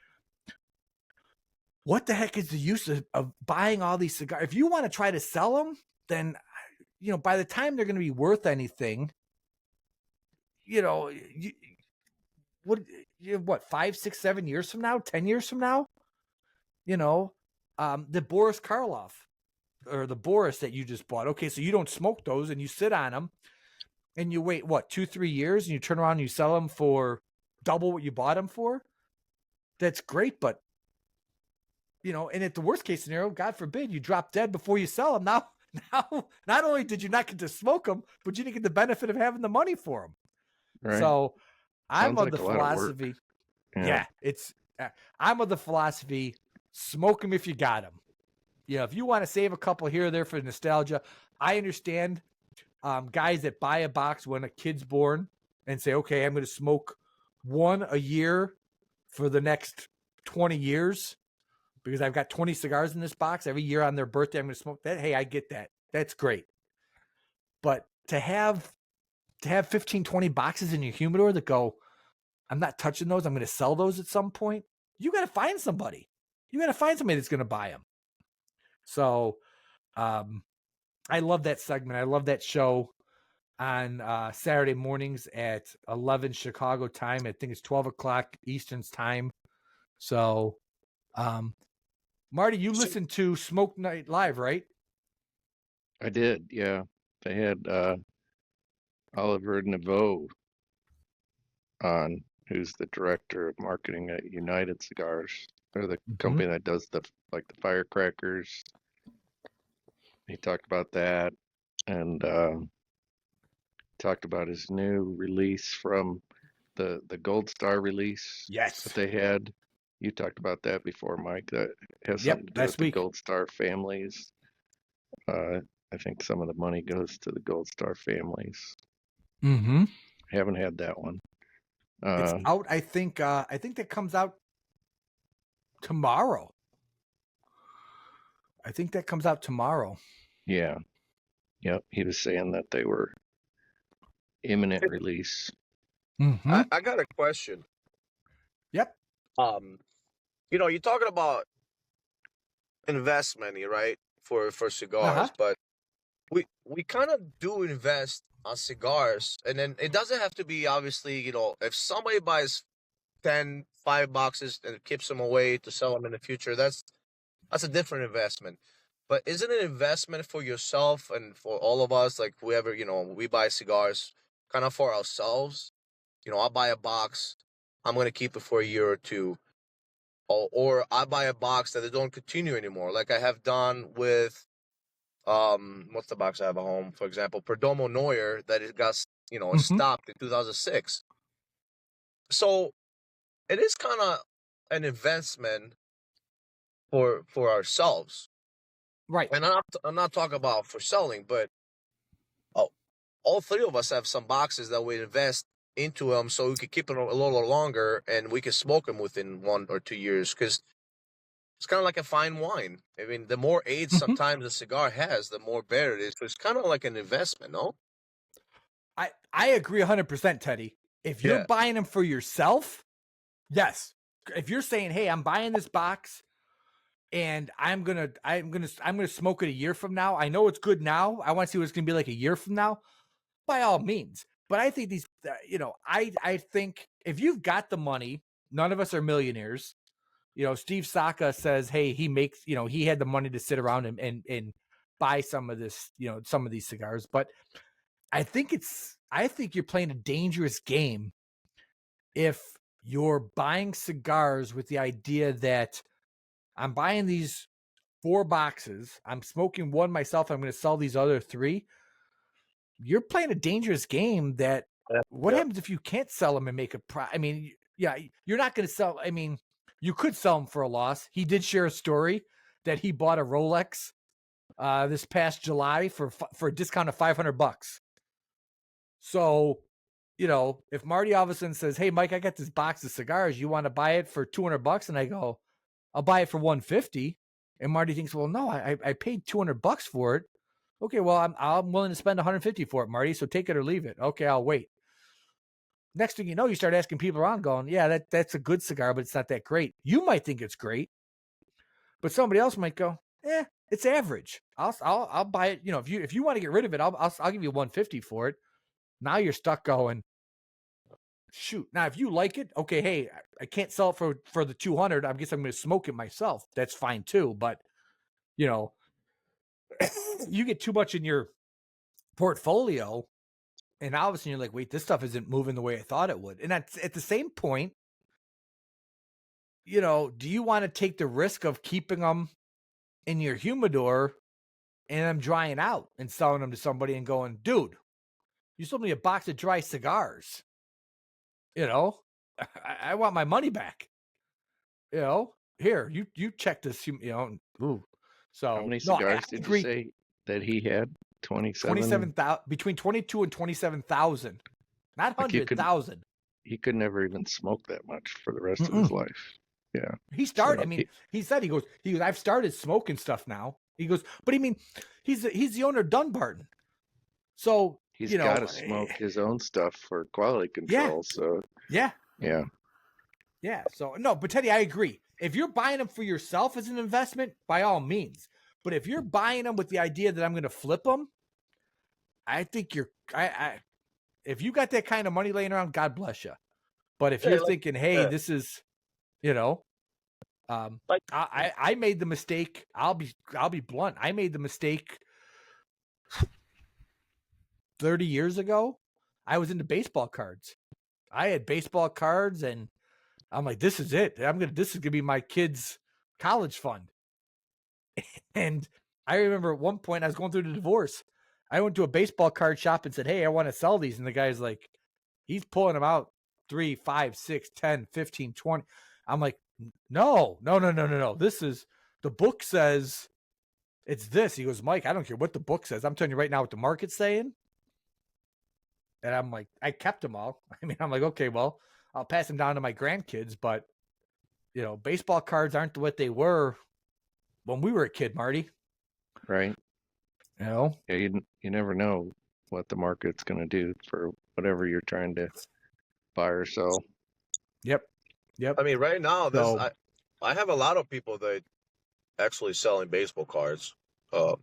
what the heck is the use of buying all these cigars? If you want to try to sell them, then, by the time they're going to be worth anything, what, 5, 6, 7 years from now, 10 years from now, the Boris Karloff or the Boris that you just bought. Okay, so you don't smoke those and you sit on them and you wait, 2, 3 years and you turn around and you sell them for double what you bought them for. That's great, but and at the worst case scenario, God forbid, you drop dead before you sell them. Now, not only did you not get to smoke them, but you didn't get the benefit of having the money for them. Right. So I'm Sounds of like the a lot of work. philosophy. Yeah. I'm of the philosophy, smoke them if you got them. If you want to save a couple here or there for nostalgia, I understand guys that buy a box when a kid's born and say, okay, I'm going to smoke one a year for the next 20 years because I've got 20 cigars in this box. Every year on their birthday, I'm going to smoke that. Hey, I get that. That's great. But to have 15, 20 boxes in your humidor that go, I'm not touching those, I'm going to sell those at some point, you got to find somebody. You got to find somebody that's going to buy them. So I love that segment. I love that show on Saturday mornings at 11 Chicago time. I think it's 12 o'clock Eastern time. So, Marty, you listened to Smoke Night Live, right? I did, yeah. They had Oliver Naveau on, who's the director of marketing at United Cigars. They're the company that does the firecrackers. He talked about that and talked about his new release from the Gold Star release that they had. You talked about that before, Mike. That has something to do with the Gold Star families. I think some of the money goes to the Gold Star families. Mm-hmm. Haven't had that one. It's out. I think that comes out tomorrow. Yeah. Yep. He was saying that they were imminent release. Mm-hmm. I got a question. Yep. You're talking about investment, right? For cigars, but we kind of do invest on cigars, and then it doesn't have to be obviously, if somebody buys 5 boxes and keeps them away to sell them in the future, that's a different investment. but isn't it an investment for yourself and for all of us? Like whoever, we buy cigars kind of for ourselves. I'll buy a box. I'm going to keep it for a year or two. Or I buy a box that they don't continue anymore. Like I have done with, what's the box I have at home? For example, Perdomo Neuer that it got, it Mm-hmm. stopped in 2006. So it is kind of an investment for ourselves. Right. And I'm not talking about for selling, but all three of us have some boxes that we invest into them so we could keep them a little longer and we can smoke them within 1 or 2 years because it's kind of like a fine wine. I mean, the more age Mm-hmm. sometimes a cigar has, the more better it is. So it's kind of like an investment, no? I agree 100%, Teddy. If you're Yeah. buying them for yourself, yes. If you're saying, "Hey, I'm buying this box and I'm gonna smoke it a year from now. I know it's good now. I want to see what it's gonna be like a year from now." By all means, but I think these, I think if you've got the money, none of us are millionaires. Steve Saka says, "Hey, he had the money to sit around and buy some of this, some of these cigars." But I think you're playing a dangerous game if you're buying cigars with the idea that I'm buying these 4 boxes, I'm smoking one myself, I'm going to sell these other 3. You're playing a dangerous game that what happens if you can't sell them and make a profit? I mean, yeah, you're not going to sell. I mean, you could sell them for a loss. He did share a story that he bought a Rolex this past July for a discount of $500. So, if Marty all of a sudden says, "Hey, Mike, I got this box of cigars. You want to buy it for $200?" And I go, "I'll buy it for $150." And Marty thinks, "Well, no, I paid $200 for it." Okay, well, I'm willing to spend $150 for it, Marty. So take it or leave it. Okay, I'll wait. Next thing you know, you start asking people around, going, "Yeah, that's a good cigar, but it's not that great." You might think it's great, but somebody else might go, it's average. I'll buy it. If you want to get rid of it, I'll give you $150 for it. Now you're stuck going, shoot. Now if you like it, okay, hey, I can't sell it for the 200. I guess I'm going to smoke it myself. That's fine too. But you get too much in your portfolio, and all of a sudden you're like, wait, this stuff isn't moving the way I thought it would. And at the same point, do you want to take the risk of keeping them in your humidor and them drying out and selling them to somebody and going, dude, you sold me a box of dry cigars. I want my money back. Here, you check this, ooh. So How many no, I cigars did you agree. say that he had? 27? 27,000, between 22 and 27,000, not Like 100,000. he could never even smoke that much for the rest of Mm-mm. his life. Yeah. He started. I mean, he said, he goes, I've started smoking stuff now. He goes, but he's the owner of Dunbarton. So He's got to smoke his own stuff for quality control. So yeah. So no, but Teddy, I agree. If you're buying them for yourself as an investment, by all means. But if you're buying them with the idea that I'm going to flip them, I think if you got that kind of money laying around, God bless you. But if you're thinking, hey, this is, I made the mistake. I'll be blunt. I made the mistake 30 years ago. I was into baseball cards. I had baseball cards, and I'm like, this is it. This is gonna be my kids' college fund. And I remember at one point I was going through the divorce. I went to a baseball card shop and said, "Hey, I want to sell these." And the guy's like, he's pulling them out 3, 5, 6, 10, 15, 20. I'm like, no. This is, the book says it's this. He goes, "Mike, I don't care what the book says. I'm telling you right now what the market's saying." And I'm like, I kept them all. I mean, I'm like, okay, well, I'll pass them down to my grandkids, but baseball cards aren't what they were when we were a kid, Marty. Right. Yeah, you never know what the market's going to do for whatever you're trying to buy or sell. Yep. I mean, right now, I have a lot of people that actually selling baseball cards. I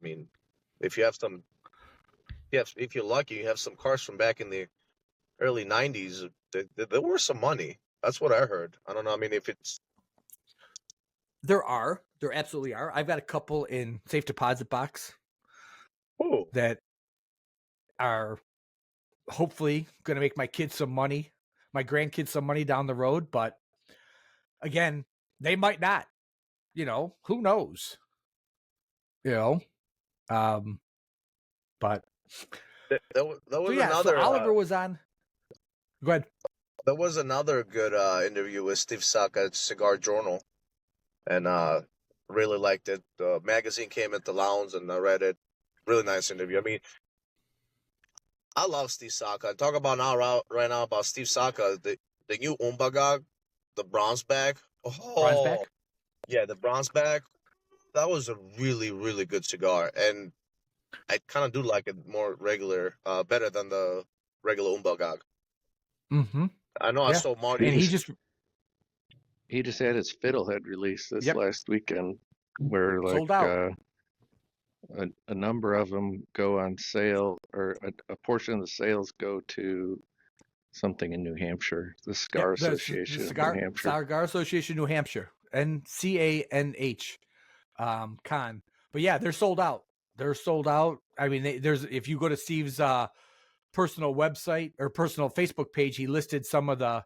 mean, if you have some, if you're lucky, you have some cards from back in the early '90s. There were some money. That's what I heard. I don't know. I mean, if it's there are There absolutely are. I've got a couple in safe deposit box Oh, that are hopefully going to make my kids some money, my grandkids some money down the road. But again, they might not. Who knows? But there so was yeah. So another Oliver was on. Go ahead. good interview with Steve Saka at Cigar Journal, and really liked it. The magazine came at the lounge, and I read it. Really nice interview. I mean, I love Steve Saka. Talk about right now about Steve Saka, the new Umbagog, the bronze bag. Bronze Oh, back. yeah, the bronze bag. That was a really, really good cigar, and I kind of do like it more regular, better than the regular Umbagog. Mm-hmm. I know I Yeah. saw And Marty. he just. He just had his Fiddlehead release this Yep. last weekend, where like Sold out. a number of them go on sale, or a portion of the sales go to something in New Hampshire, the Cigar Yep. The Association of New Cigar Hampshire. Association, New Hampshire, NCANH, con. But yeah, they're sold out. They're sold out. I mean, if you go to Steve's personal website or personal Facebook page, he listed some of the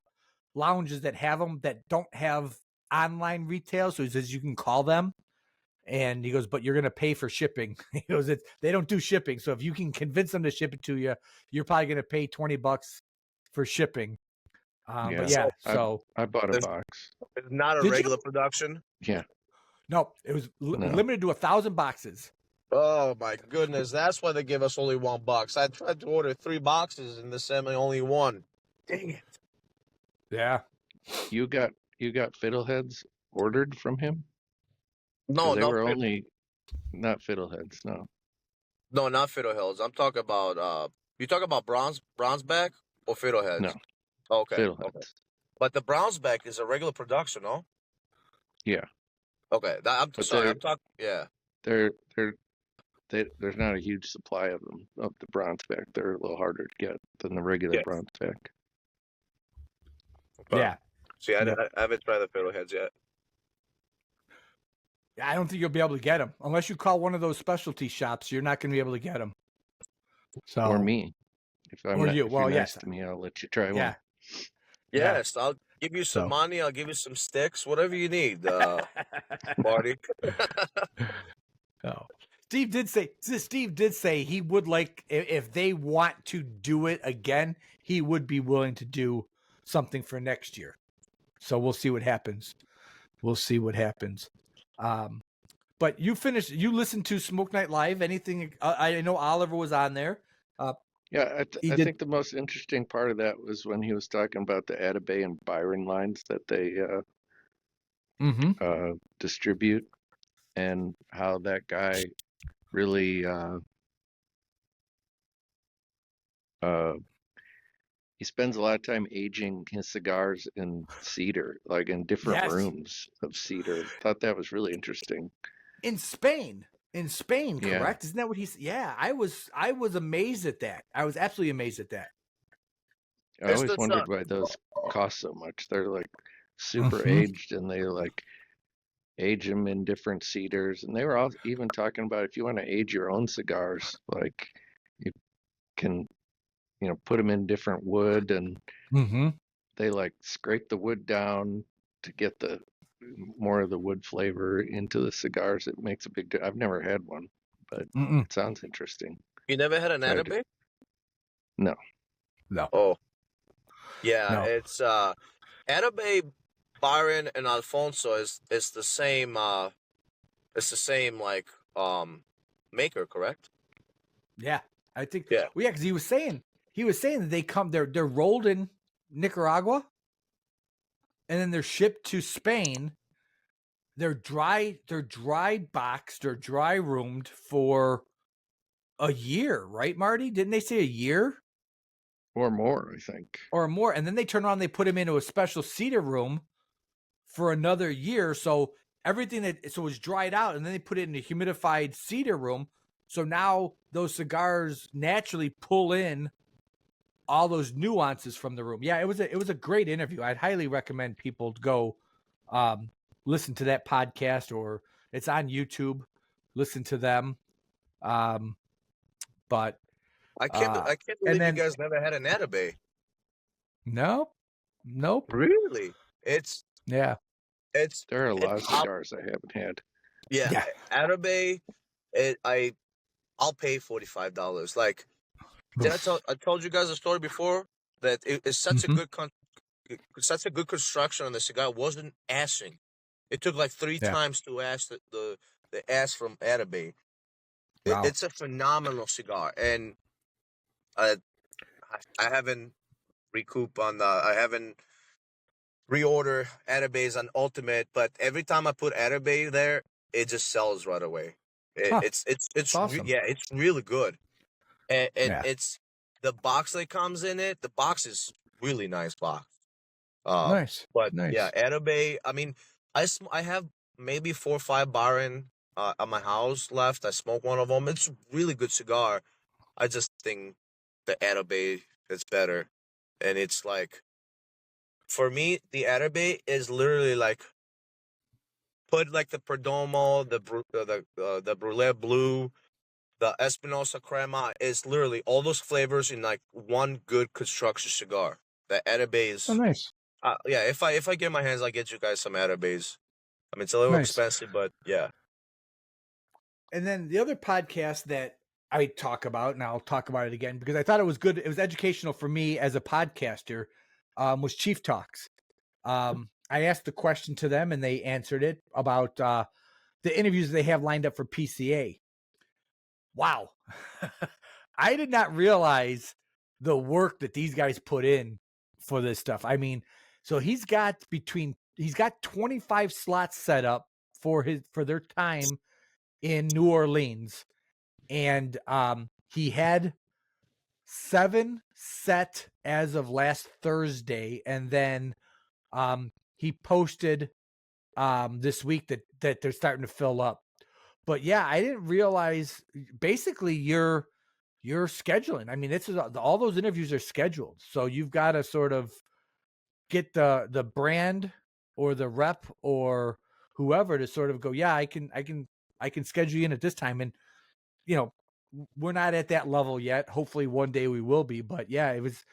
lounges that have them that don't have online retail. So he says you can call them. And he goes, but you're going to pay for shipping. He goes, they don't do shipping. So if you can convince them to ship it to you, you're probably going to pay $20 for shipping. But Yeah, yeah, so I bought a There's, box. it's not a did regular you? production. Yeah, No, it was no, limited to 1,000 boxes. Oh my goodness, that's why they give us only $1. I tried to order 3 boxes and they sent me only one. Dang it! Yeah. you got Fiddleheads ordered from him, because No, they not were Fit, only not Fiddleheads. No, no, not Fiddle Hills. I'm talking about you talk about bronze back or Fiddle no, Heads. Okay, okay. Fiddleheads. But the bronze back is a regular production, no? Yeah, Okay, I'm but sorry. I'm talking. Yeah. they're there's not a huge supply of them of the bronze back. They're a little harder to get than the regular Yeah. bronze back. Okay. Yeah. See, Yep. I haven't tried the Fiddle Heads yet. I don't think you'll be able to get them unless you call one of those specialty shops. You're not going to be able to get them. So, Or me, if or you. if Well, you're nice yes. to me, I'll let you try Yeah. one. Yeah. Yes, I'll give you some So. money. I'll give you some sticks, whatever you need, Marty. Oh. Steve did say he would like, if they want to do it again, he would be willing to do something for next year. So we'll see what happens. But you listened to Smoke Night Live. Anything? I know Oliver was on there. Yeah, He I did. think the most interesting part of that was when he was talking about the Atabey and Byron lines that they Mm-hmm. distribute, and how that guy really he spends a lot of time aging his cigars in cedar, like in different Yes. rooms of cedar. Thought that was really interesting. In Spain, Yeah. correct? Isn't that what he's? Yeah, I was amazed at that. I was absolutely amazed at that. I It's always the wondered why those cost so much. They're like super Mhm. aged, and they like age them in different cedars. And they were all even talking about if you want to age your own cigars, like you can, put them in different wood, and Mm-hmm. they like scrape the wood down to get the more of the wood flavor into the cigars. It makes a big difference. I've never had one, but Mm-mm. it sounds interesting. You never had an Tried to- anime? No. No. Oh, yeah. No. It's Atabey, Byron, and Alfonso is the same. It's the same like maker, correct? Yeah, I think. Yeah. Well, yeah, because he was saying that they're rolled in Nicaragua, and then they're shipped to Spain. They're dry boxed or dry roomed for a year, right, Marty? Didn't they say a year Or more, I think. or more? And then they turn around, they put them into a special cedar room for another year. So everything it was dried out, and then they put it in a humidified cedar room. So now those cigars naturally pull in all those nuances from the room. Yeah, it was a great interview. I'd highly recommend people go listen to that podcast, or It's on YouTube. Listen to them. But I can't and believe you then guys never had an Atabay. nope. Really? It's Yeah. it's There are a lot it's of cigars I haven't had. yeah, Yeah. Atabay. I'll pay $45. Like, I told you guys a story before that it's such a Mm-hmm. such a good construction on the cigar. It wasn't ashing. It took like three Yeah. times to ash the ash from Atabay. Wow. It's a phenomenal cigar, and I I haven't I haven't reorder Atabase on Ultimate, but every time I put Atabay there, it just sells right away. Huh. It's awesome. Yeah, it's really good, and Yeah. it's the box that comes in it. The box is really nice box. Nice. But yeah, Nice. Atabay. I mean, I have maybe 4 or 5 Baron at my house left. I smoke one of them. It's a really good cigar. I just think the Atabay is better, and it's like for me, the Atabay is literally like put like the Perdomo, the Brulee Blue, the Espinosa Crema. Is literally all those flavors in like one good construction cigar. The Atabay Oh, is nice. yeah. If I get my hands, I'll get you guys some Atabays. I mean, it's a little Nice. expensive, but yeah. And then the other podcast that I talk about, and I'll talk about it again because I thought it was good. It was educational for me as a podcaster. Was Chief Talks. I asked the question to them, and they answered it about the interviews they have lined up for PCA. Wow, I did not realize the work that these guys put in for this stuff. I mean, so he's got 25 slots set up for their time in New Orleans, and he had 7 set as of last Thursday, and then he posted this week that they're starting to fill up. But yeah, I didn't realize basically you're scheduling. I mean, all those interviews are scheduled, so you've got to sort of get the brand or the rep or whoever to sort of go, yeah, I can schedule you in at this time. And you know, we're not at that level yet. Hopefully one day we will be. But yeah, it was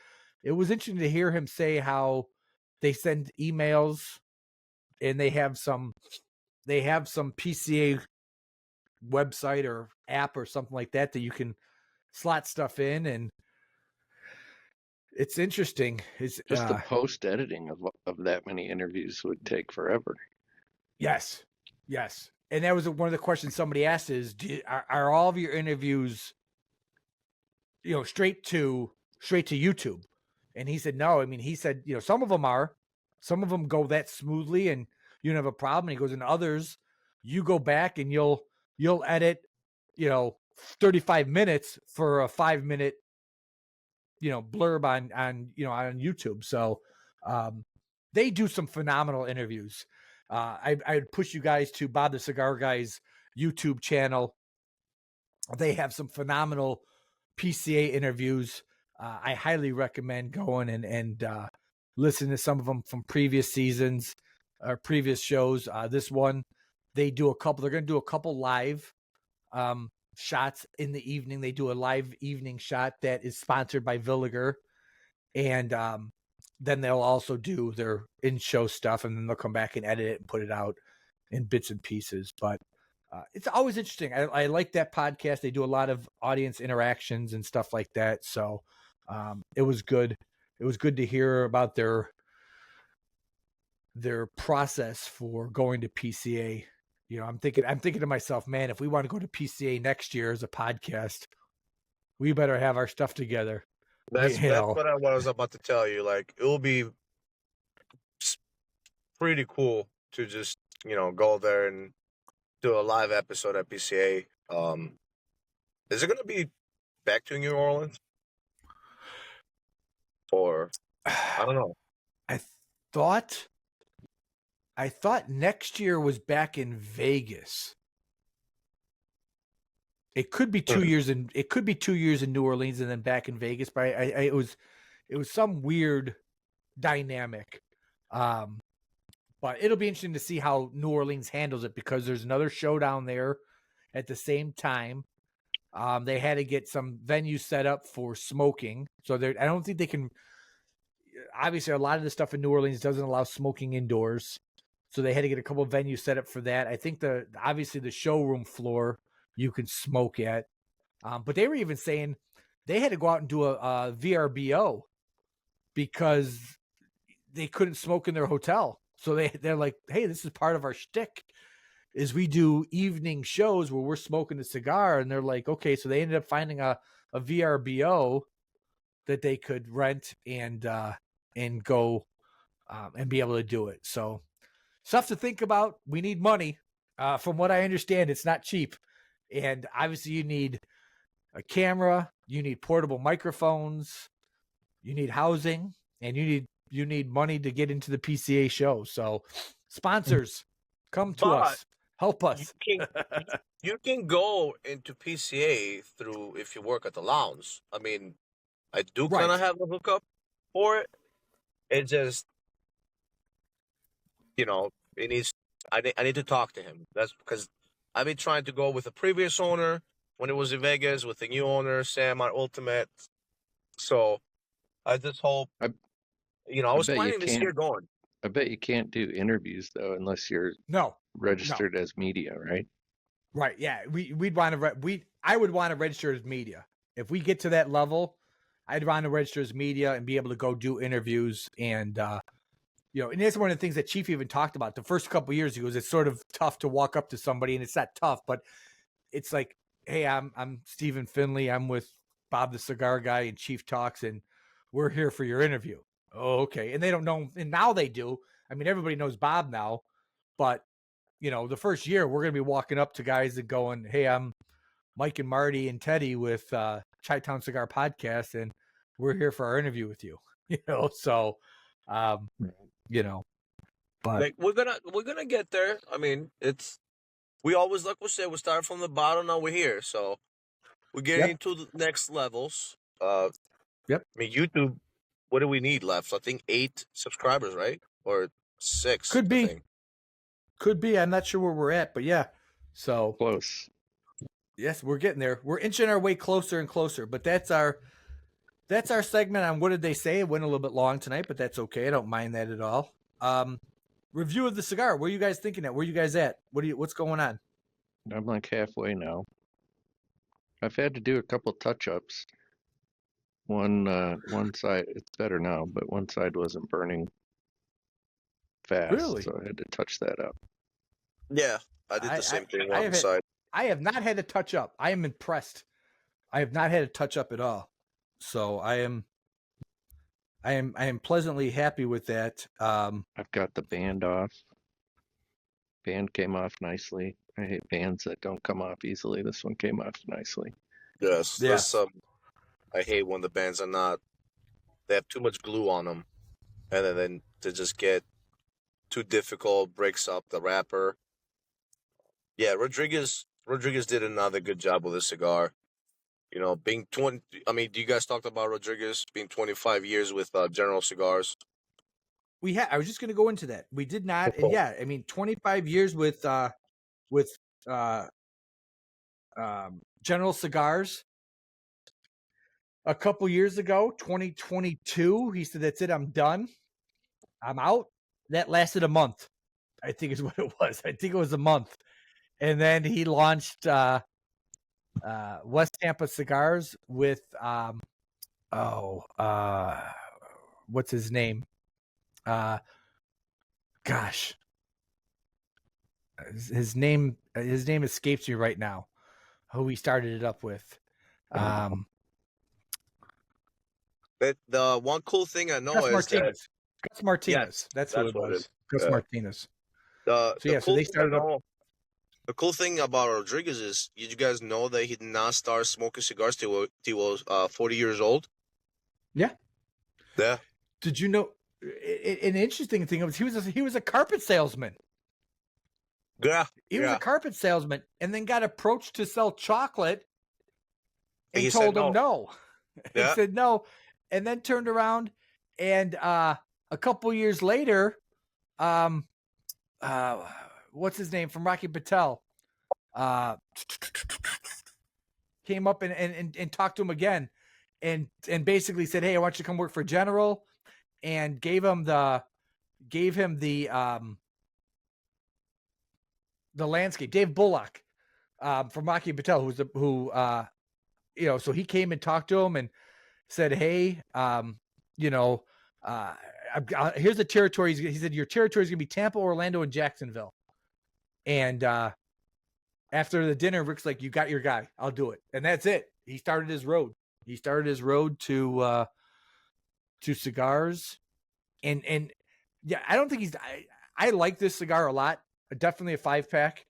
interesting to hear him say how they send emails and they have some PCA website or app or something like that you can slot stuff in, and it's interesting. It's Just the post editing of that many interviews would take forever. yes, and that was one of the questions somebody asked is, are all of your interviews, straight to YouTube? And he said no. I mean, he said, some of them go that smoothly and you don't have a problem. And he goes, in others, you go back and you'll edit, 35 minutes for a 5-minute, blurb on YouTube. So they do some phenomenal interviews. I'd push you guys to Bob the Cigar Guy's YouTube channel. They have some phenomenal PCA interviews. I highly recommend going and listen to some of them from previous seasons or previous shows. This one, they're going to do a couple live shots in the evening. They do a live evening shot that is sponsored by Villiger. And then they'll also do their in-show stuff, and then they'll come back and edit it and put it out in bits and pieces. But it's always interesting. I like that podcast. They do a lot of audience interactions and stuff like that. So it was good. It was good to hear about their process for going to PCA. I'm thinking to myself, man, if we want to go to PCA next year as a podcast, we better have our stuff together. That's what I was about to tell you. Like, it will be pretty cool to just go there and do a live episode at PCA. Is it gonna be back to New Orleans, or I don't know? I thought next year was back in Vegas. It could be 2 years in. It could be 2 years in New Orleans and then back in Vegas. But it was some weird dynamic. But it'll be interesting to see how New Orleans handles it because there's another show down there at the same time. They had to get some venues set up for smoking. So I don't think they can. Obviously, a lot of the stuff in New Orleans doesn't allow smoking indoors. So they had to get a couple of venues set up for that. I think obviously the showroom floor you can smoke at. But they were even saying they had to go out and do a VRBO because they couldn't smoke in their hotel. So they're like, hey, this is part of our shtick is we do evening shows where we're smoking a cigar. And they're like, okay. So they ended up finding a VRBO that they could rent and go and be able to do it. So stuff to think about. We need money. From what I understand, it's not cheap. And obviously you need a camera, you need portable microphones, you need housing, and you need money to get into the PCA show. So sponsors, come to us. Help us. You can go into PCA through if you work at the lounge. I mean, I do kind of have a hookup for it. It just, it needs. I need to talk to him. That's because I've been trying to go with the previous owner when it was in Vegas with the new owner, Sam, our ultimate. So I just hope. I was planning this year going. I bet you can't do interviews though unless you're registered as media, right? Right. Yeah. We'd want to. I would want to register as media. If we get to that level, I'd want to register as media and be able to go do interviews and. And that's one of the things that Chief even talked about. The first couple of years, he goes, it's sort of tough to walk up to somebody, and it's not tough, but it's like, hey, I'm Stephen Finley. I'm with Bob the Cigar Guy and Chief Talks, and we're here for your interview. Oh, okay. And they don't know, and now they do. I mean, everybody knows Bob now, but the first year we're going to be walking up to guys and going, hey, I'm Mike and Marty and Teddy with Chi-Town Cigar Podcast, and we're here for our interview with you. So. But like we're gonna get there. I mean, we always, like we said, we start from the bottom. Now we're here, so we're getting to the next levels. I mean, YouTube. What do we need left? I think 8 subscribers, right, or 6? Could be. I'm not sure where we're at, but yeah. So close. Yes, we're getting there. We're inching our way closer and closer. But that's our segment on what did they say. It went a little bit long tonight, but that's okay. I don't mind that at all. Review of the cigar. Where are you guys thinking at? Where are you guys at? What's going on? I'm like halfway now. I've had to do a couple touch-ups. One side, it's better now, but one side wasn't burning fast, really? So I had to touch that up. Yeah, I did the same thing on the side. I have not had a touch up. I am impressed. I have not had a touch up at all. So I am pleasantly happy with that. I've got the band off. Band came off nicely. I hate bands that don't come off easily. This one came off nicely. Yes. I hate when the bands they have too much glue on them, and then to just get too difficult, breaks up the wrapper. Yeah, Rodriguez did another good job with this cigar. Being 20. I mean, do you guys talked about Rodriguez being 25 years with General Cigars? I was just going to go into that. We did not, and yeah, I mean, 25 years with General Cigars. A couple years ago, 2022, he said, "That's it. I'm done. I'm out." That lasted a month, I think is what it was. I think it was a month, and then he launched West Tampa Cigars with what's his name? Gosh, his name escapes me right now. Who he started it up with? The one cool thing I know Gus is Martinez. Gus Martinez. Yes, that's who it was. Gus Martinez. So they started up. The cool thing about Rodriguez is, did you guys know that he did not start smoking cigars till he was 40 years old? Yeah. Yeah. Did you know? An interesting thing was he was a carpet salesman. Yeah. He was a carpet salesman, and then got approached to sell chocolate, and he told said him no. He Yeah. said no, and then turned around, and a couple years later, what's his name from Rocky Patel, came up and talked to him again, and basically said, "Hey, I want you to come work for General," and gave him the landscape. Dave Bullock, from Rocky Patel, so he came and talked to him and said, "Hey, here's the territory." He said, "Your territory is going to be Tampa, Orlando, and Jacksonville." And after the dinner, Rick's like, "You got your guy. I'll do it." And that's it. He started his road. He started his road to cigars, and yeah, I don't think he's. I like this cigar a lot. Definitely a 5-pack.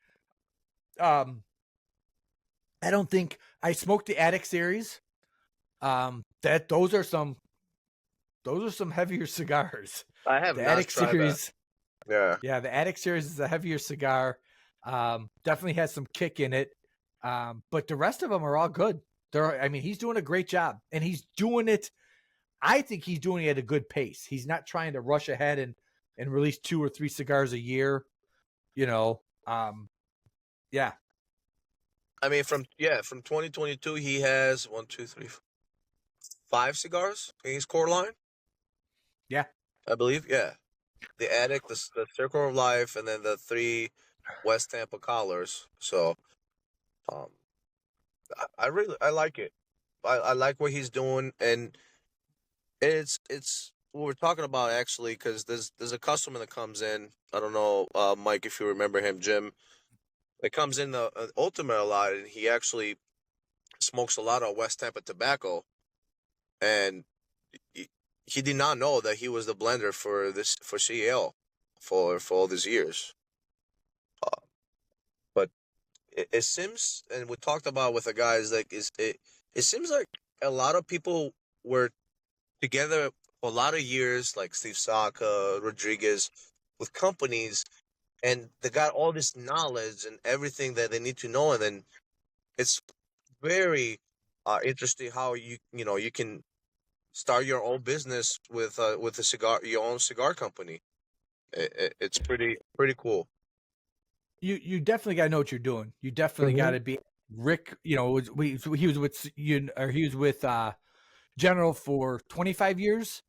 I don't think I smoked the Attic series. Those are some heavier cigars. I have The not Attic tried series, that. yeah, the Attic series is a heavier cigar. Definitely has some kick in it. But the rest of them are all good. He's doing a great job, and he's doing it. I think he's doing it at a good pace. He's not trying to rush ahead and release 2 or 3 cigars a year. Yeah. I mean, from 2022, he has 1, 2, 3, 5 cigars in his core line. Yeah. I believe. Yeah, the Attic, the Circle of Life, and then the 3 West Tampa collars. So, um, I like it. I like what he's doing, and it's what we're talking about actually, because there's a customer that comes in. I don't know, Mike, if you remember him, Jim. That comes in the Ultimate a lot, and he actually smokes a lot of West Tampa tobacco, and he did not know that he was the blender for CL for all these years. But it seems, and we talked about with the guys, like it seems like a lot of people were together for a lot of years, like Steve Saka, Rodriguez, with companies, and they got all this knowledge and everything that they need to know, and then it's very interesting how you can start your own business with your own cigar company. It's pretty cool. You definitely got to know what you're doing. You definitely got to be Rick. He was with General for 25 years.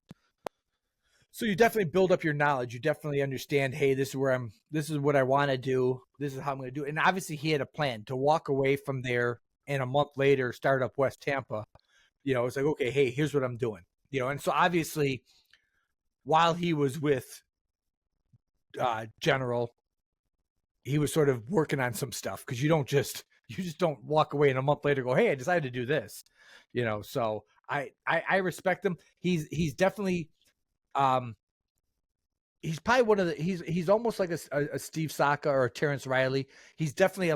So you definitely build up your knowledge. You definitely understand, hey, this is what I want to do. This is how I'm going to do it. And obviously he had a plan to walk away from there and a month later start up West Tampa. It's like, okay, hey, here's what I'm doing. And so obviously while he was with General, he was sort of working on some stuff, because you just don't walk away and a month later go, hey, I decided to do this. So I respect him. He's definitely he's probably one of the he's almost like a Steve Saka or a Terrence Riley. He's definitely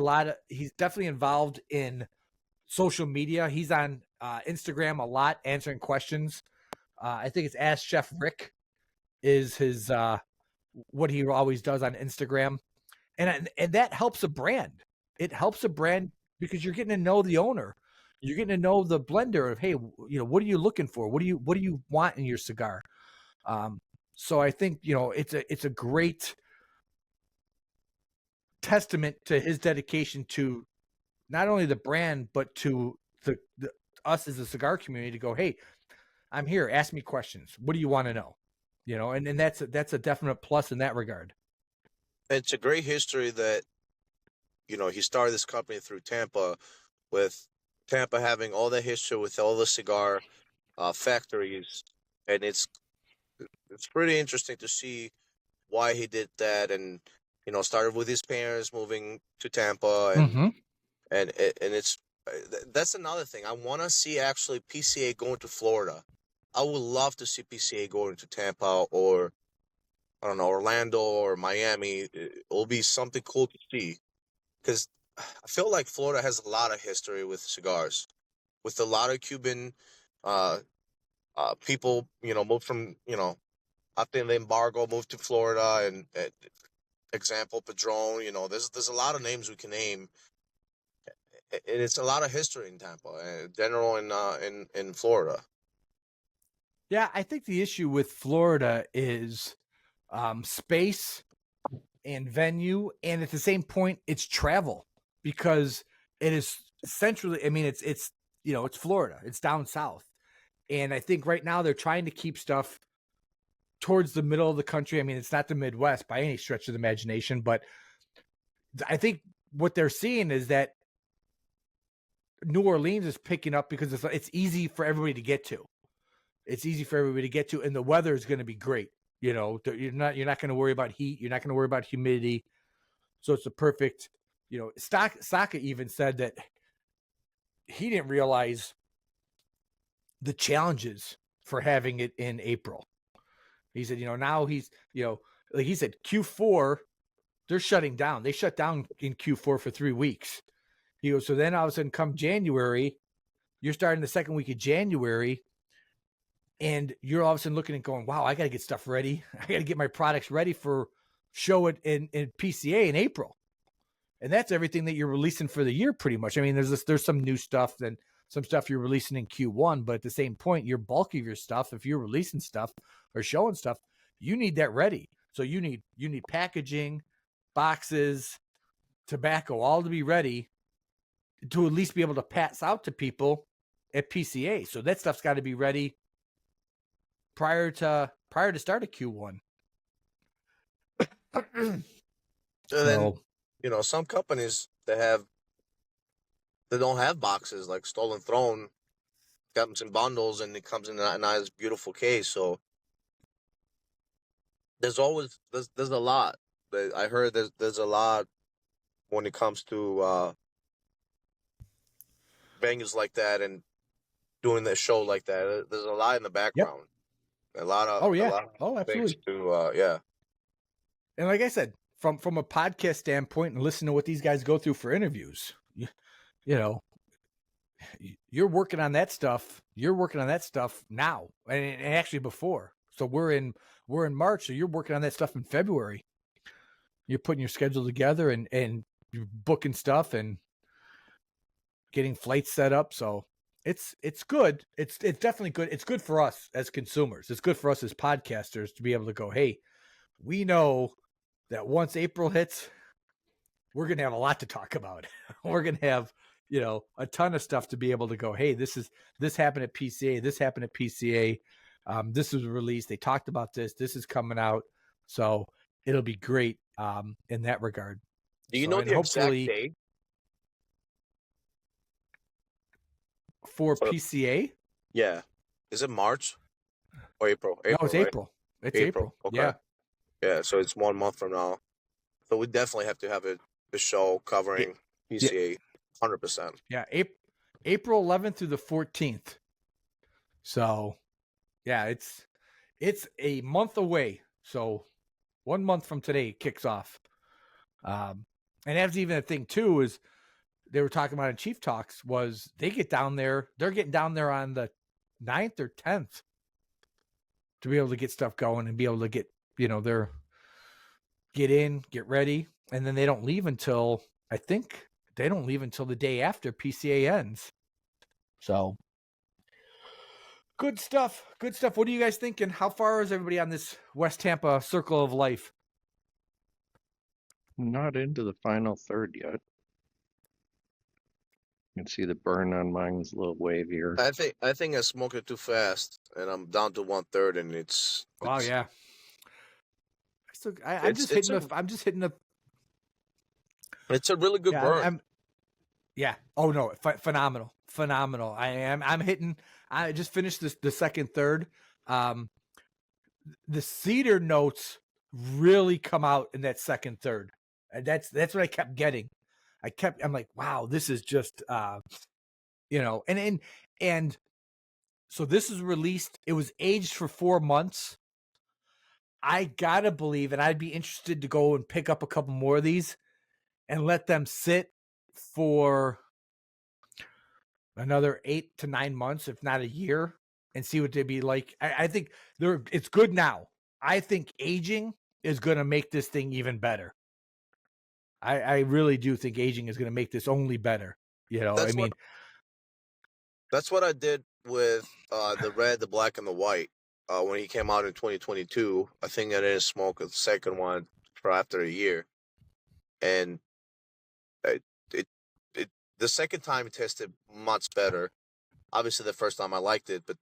involved in social media. He's on Instagram a lot, answering questions. I think it's Ask Chef Rick is his what he always does on Instagram, and that helps a brand. It helps a brand because you're getting to know the owner. You're getting to know the blender of, hey, what are you looking for? What do you want in your cigar? So I think it's a great testament to his dedication to not only the brand but to the us as a cigar community to go, hey, I'm here. Ask me questions. What do you want to know? And that's a definite plus in that regard. It's a great history that he started this company through Tampa, with Tampa having all that history with all the cigar factories, and it's pretty interesting to see why he did that, and started with his parents moving to Tampa, and it's that's another thing. I want to see actually PCA going to Florida. I would love to see PCA going to Tampa, or I don't know, Orlando or Miami. It'll be something cool to see, because I feel like Florida has a lot of history with cigars, with a lot of Cuban uh, people, moved from, after the embargo, moved to Florida, and example, Padron, there's a lot of names we can name, and it's a lot of history in Tampa, general in Florida. Yeah, I think the issue with Florida is space and venue, and at the same point, it's travel because it is centrally. I mean, it's it's Florida, it's down south, and I think right now they're trying to keep stuff towards the middle of the country. I mean, it's not the Midwest by any stretch of the imagination, but I think what they're seeing is that New Orleans is picking up because it's easy for everybody to get to. It's easy for everybody to get to, and the weather is going to be great. You're not going to worry about heat. You're not going to worry about humidity. So it's the perfect. Saka even said that he didn't realize the challenges for having it in April. He said, now he's, like he said, Q4, they're shutting down. They shut down in Q4 for 3 weeks. He goes, so then all of a sudden come January, you're starting the second week of January, and you're all of a sudden looking and going, wow, I got to get stuff ready. I got to get my products ready for show it in PCA in April. And that's everything that you're releasing for the year pretty much. I mean, there's some new stuff and some stuff you're releasing in Q1, but at the same point, your bulk of your stuff, if you're releasing stuff or showing stuff, you need that ready. So you need packaging, boxes, tobacco, all to be ready to at least be able to pass out to people at PCA. So that stuff's got to be ready prior to start of Q1. So then, some companies they don't have boxes, like Stolen Throne comes in bundles and it comes in a nice beautiful case. So there's a lot. I heard there's a lot when it comes to venues like that and doing a show like that. There's a lot in the background. Yep. A lot of absolutely. Things to And like I said, from a podcast standpoint and listen to what these guys go through for interviews, you're working on that stuff. You're working on that stuff now, and actually before. So we're in March, so you're working on that stuff in February. You're putting your schedule together and you're booking stuff and getting flights set up. So it's good. It's definitely good. It's good for us as consumers. It's good for us as podcasters to be able to go, hey, we know that once April hits, we're going to have a lot to talk about. We're going to have, a ton of stuff to be able to go, hey, this happened at PCA. This happened at PCA. This was released. They talked about this. This is coming out. So it'll be great in that regard. Do you know the exact date? For PCA? Yeah. Is it March or April? No, it's right? April. It's April. Okay. Yeah. Yeah, so it's 1 month from now. So we definitely have to have a show covering PCA 100%. Yeah, April 11th through the 14th. So, yeah, it's a month away. So 1 month from today it kicks off. And that's even a thing too, is they were talking about in Chief Talks, was they get down there, they're getting down there on the 9th or 10th to be able to get stuff going and be able to get, their get in, get ready. And then they don't leave until, I think they don't leave until the day after PCA ends. So good stuff. Good stuff. What are you guys thinking? How far is everybody on this West Tampa circle of life? Not into the final third yet. You can see the burn on mine's a little wavier. I think I smoked it too fast, and I'm down to 1/3, and it's wow, yeah. I'm just hitting the. It's a really good burn. Oh no, phenomenal. I'm hitting. I just finished the second third. The cedar notes really come out in that second third. And that's what I kept getting. I'm like, wow, this is just, and so this is released. It was aged for 4 months. I gotta believe, and I'd be interested to go and pick up a couple more of these and let them sit for another 8 to 9 months, if not a year, and see what they'd be like. I think it's good now. I think aging is going to make this thing even better. I really do think aging is going to make this only better. That's what I did with the red, the black, and the white when he came out in 2022. I think I didn't smoke the second one for after a year, and it, it it the second time it tasted much better. Obviously, the first time I liked it, but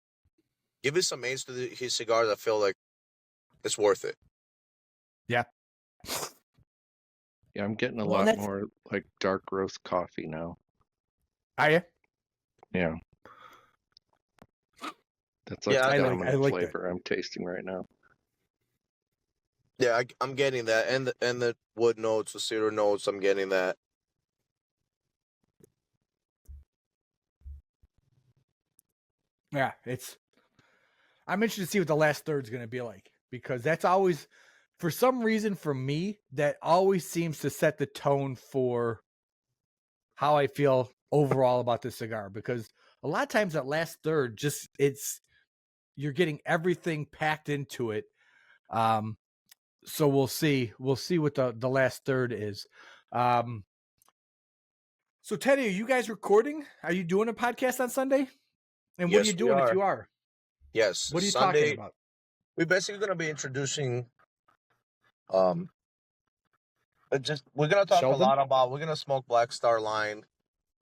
give it some age to his cigars. I feel like it's worth it. Yeah. Yeah, I'm getting a Well, lot more like dark roast coffee now. Are you? Yeah. That's like Yeah, the I dominant like that. flavor I'm tasting right now. Yeah, I'm getting that, and the wood notes, the cedar notes. I'm getting that. Yeah, I'm interested to see what the last third's going to be like, because that's always, for some reason, for me, that always seems to set the tone for how I feel overall about the cigar. Because a lot of times that last third, just you're getting everything packed into it. So we'll see what the last third is. So Teddy, are you guys recording? Are you doing a podcast on Sunday? And what are you Yes, we doing if are. you are? Yes, What are you talking Sunday. about? We're basically going to be introducing. We're going to talk a Sheldon? lot about. We're going to smoke Black Star Line.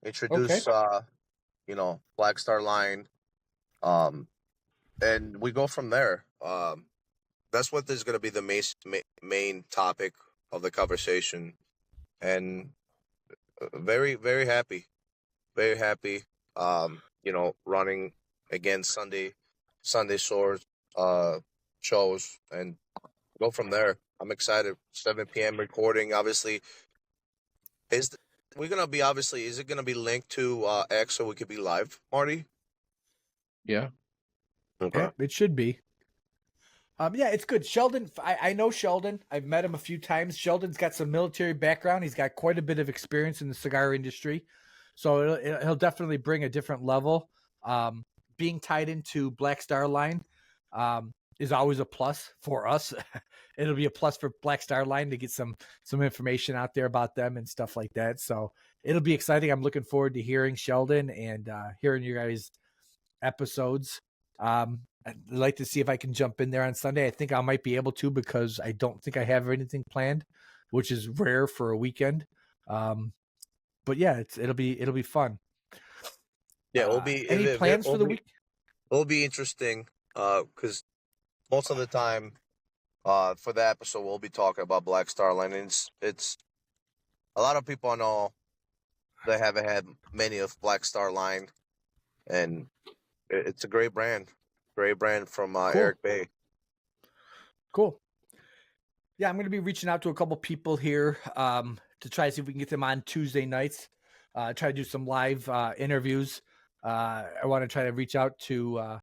Okay. Introduce, Black Star Line. And we go from there. That's what is going to be the main topic of the conversation, and very very happy, very happy. Running again Sunday Swords shows, and go from there. I'm excited. 7 p.m. recording. Obviously, is we're gonna be obviously. Is it gonna be linked to X so we could be live, Marty? Yeah. Okay. Yeah, it should be. Yeah, it's good. Sheldon, I know Sheldon. I've met him a few times. Sheldon's got some military background. He's got quite a bit of experience in the cigar industry, so he'll definitely bring a different level. Being tied into Black Star Line is always a plus for us. It'll be a plus for Black Star Line to get some information out there about them and stuff like that. So it'll be exciting. I'm looking forward to hearing Sheldon and hearing you guys' episodes. I'd like to see if I can jump in there on Sunday. I think I might be able to, because I don't think I have anything planned, which is rare for a weekend. But yeah, it'll be fun. Yeah, it'll be Any plans for the week? It'll be interesting because most of the time for the episode we'll be talking about Black Star Line. And it's a lot of people I know that haven't had many of Black Star Line, and it's a great brand from Cool. Eric Bay. Cool. Yeah, I'm going to be reaching out to a couple people here to try to see if we can get them on Tuesday nights. Try to do some live interviews. I want to try to reach out to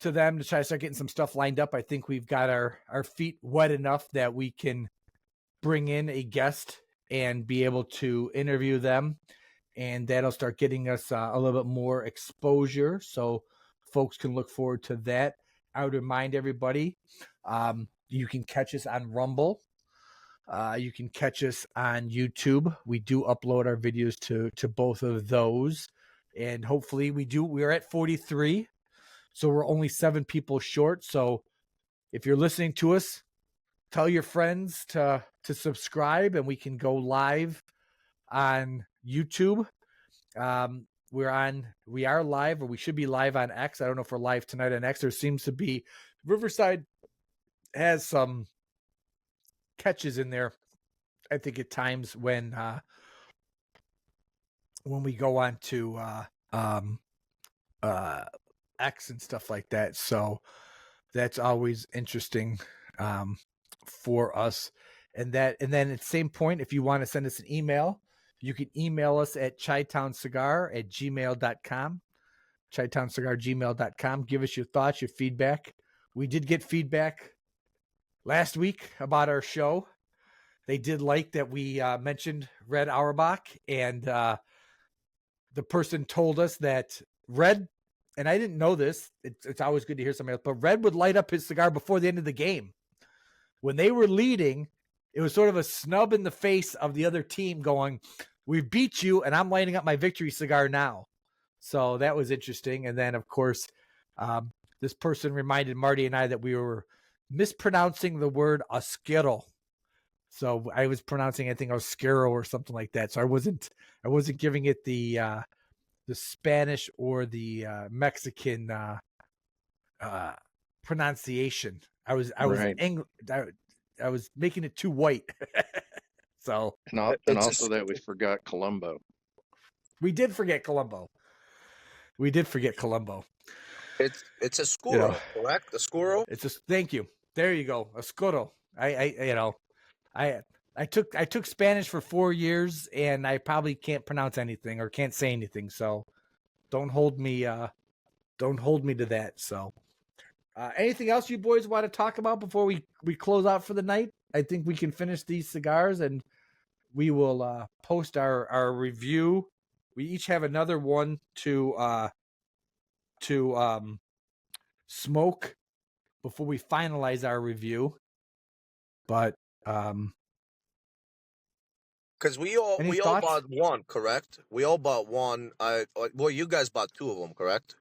them to try to start getting some stuff lined up. I think we've got our feet wet enough that we can bring in a guest and be able to interview them, and that'll start getting us a little bit more exposure, so folks can look forward to that. I would remind everybody, you can catch us on Rumble. You can catch us on YouTube. We do upload our videos to both of those, and hopefully we're at 43, so we're only 7 people short. So if you're listening to us, tell your friends to subscribe, and we can go live on YouTube. We are live, or we should be live on X. I don't know if we're live tonight on X. There seems to be, Riverside has some catches in there, I think, at times when we go on to X and stuff like that. So that's always interesting for us. And then at the same point, if you want to send us an email, you can email us at chitowncigar@gmail.com. chitowncigar@gmail.com. Give us your thoughts, your feedback. We did get feedback last week about our show. They did like that we mentioned Red Auerbach, and the person told us that Red, and I didn't know this, it's always good to hear somebody else, but Red would light up his cigar before the end of the game. When they were leading, it was sort of a snub in the face of the other team going, "We beat you, and I'm lighting up my victory cigar now." So that was interesting. And then, of course, this person reminded Marty and I that we were mispronouncing the word oscuro. So I was pronouncing, I think, Oscuro or something like that. So I wasn't giving it the Spanish or the Mexican pronunciation. I was Right. I was making it too white. So And It's also that we forgot Colombo. we did forget Colombo. it's a You know, scuro, correct? A scuro. it's just thank you. There you go, Oscuro. I took Spanish for 4 years, and I probably can't pronounce anything or can't say anything. So don't hold me to that. So anything else you boys want to talk about before we close out for the night? I think we can finish these cigars, and we will post our review. We each have another one to smoke before we finalize our review. But Because any we all thoughts? bought one, correct? We all bought one. Well, you guys bought two of them, correct?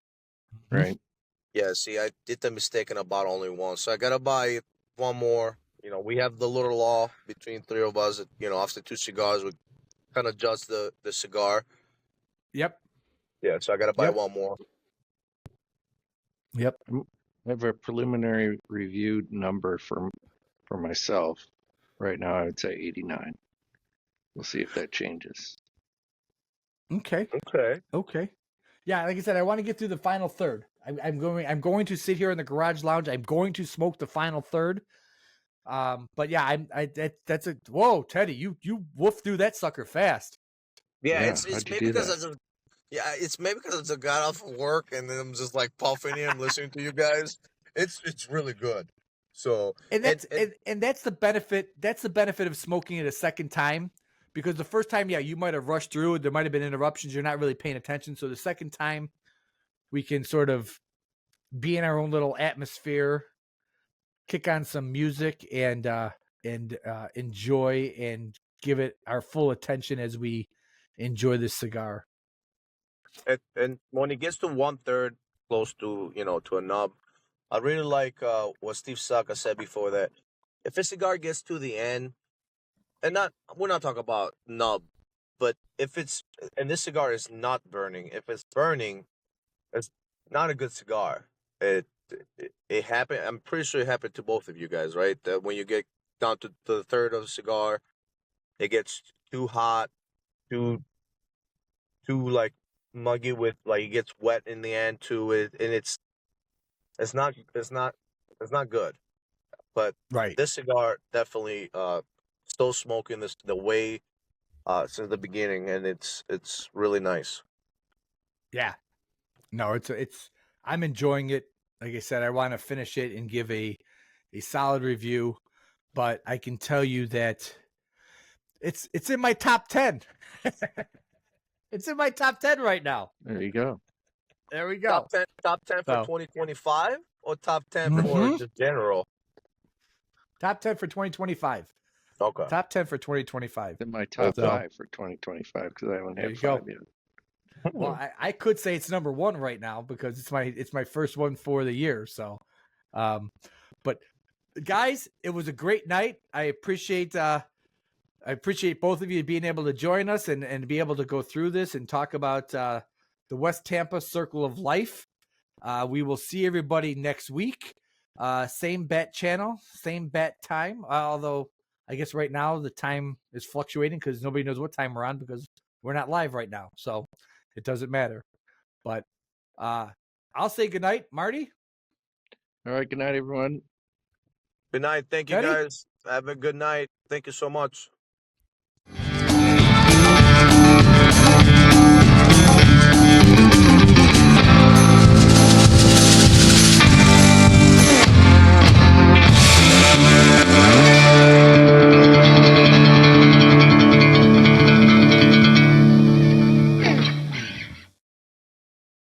Right. Yeah. See, I did the mistake and I bought only one, so I gotta buy one more. You know, we have the little law between three of us. You know, after two cigars, we kind of judge the cigar. Yep. Yeah. So I gotta buy Yep. one more. Yep. I have a preliminary review number for myself. Right now, I would say 89. We'll see if that changes. Okay. Okay. Yeah, like I said, I want to get through the final third. I'm going to sit here in the garage lounge. I'm going to smoke the final third. But yeah, that's a whoa, Teddy, you woofed through that sucker fast. Yeah. Yeah, It's how'd you maybe do because that? it's maybe because I just got off of work and then I'm just like puffing here. I'm listening to you guys. It's really good. So And and, that's and and that's the benefit. That's the benefit of smoking it a second time, because the first time, yeah, you might have rushed through it. There might have been interruptions. You're not really paying attention. So the second time, we can sort of be in our own little atmosphere, kick on some music, and enjoy and give it our full attention as we enjoy this cigar. and when it gets to 1/3, close to to a nub, I really like what Steve Saka said before that. If a cigar gets to the end, and not we're not talking about nub, but if it's and this cigar is not burning. If it's burning, it's not a good cigar. It happened. I'm pretty sure it happened to both of you guys, right? That when you get down to the third of the cigar, it gets too hot, too like muggy with like it gets wet in the end to it, and it's not it's not good. But Right. this cigar definitely still smoking this the way since the beginning, and it's really nice. Yeah. No, it's I'm enjoying it. Like I said, I want to finish it and give a solid review, but I can tell you that it's in my top 10. It's in my top 10 right now. There you go. There we go. Top 10 for So, 2025 or top 10 for Mhm. just general. Top 10 for 2025. Okay. Top 10 for 2025. In my top So- 5 for 2025 because I haven't There had you go. 5 yet. Well, I could say it's number 1 right now because it's my first one for the year. So, but guys, it was a great night. I appreciate both of you being able to join us and be able to go through this and talk about the West Tampa Circle of Life. We will see everybody next week. Same bat channel, same bat time. Although I guess right now the time is fluctuating because nobody knows what time we're on because we're not live right now. So it doesn't matter. But I'll say goodnight, Marty. All right, good night, everyone. Good night. Thank you, Teddy? guys. Have a good night. Thank you so much.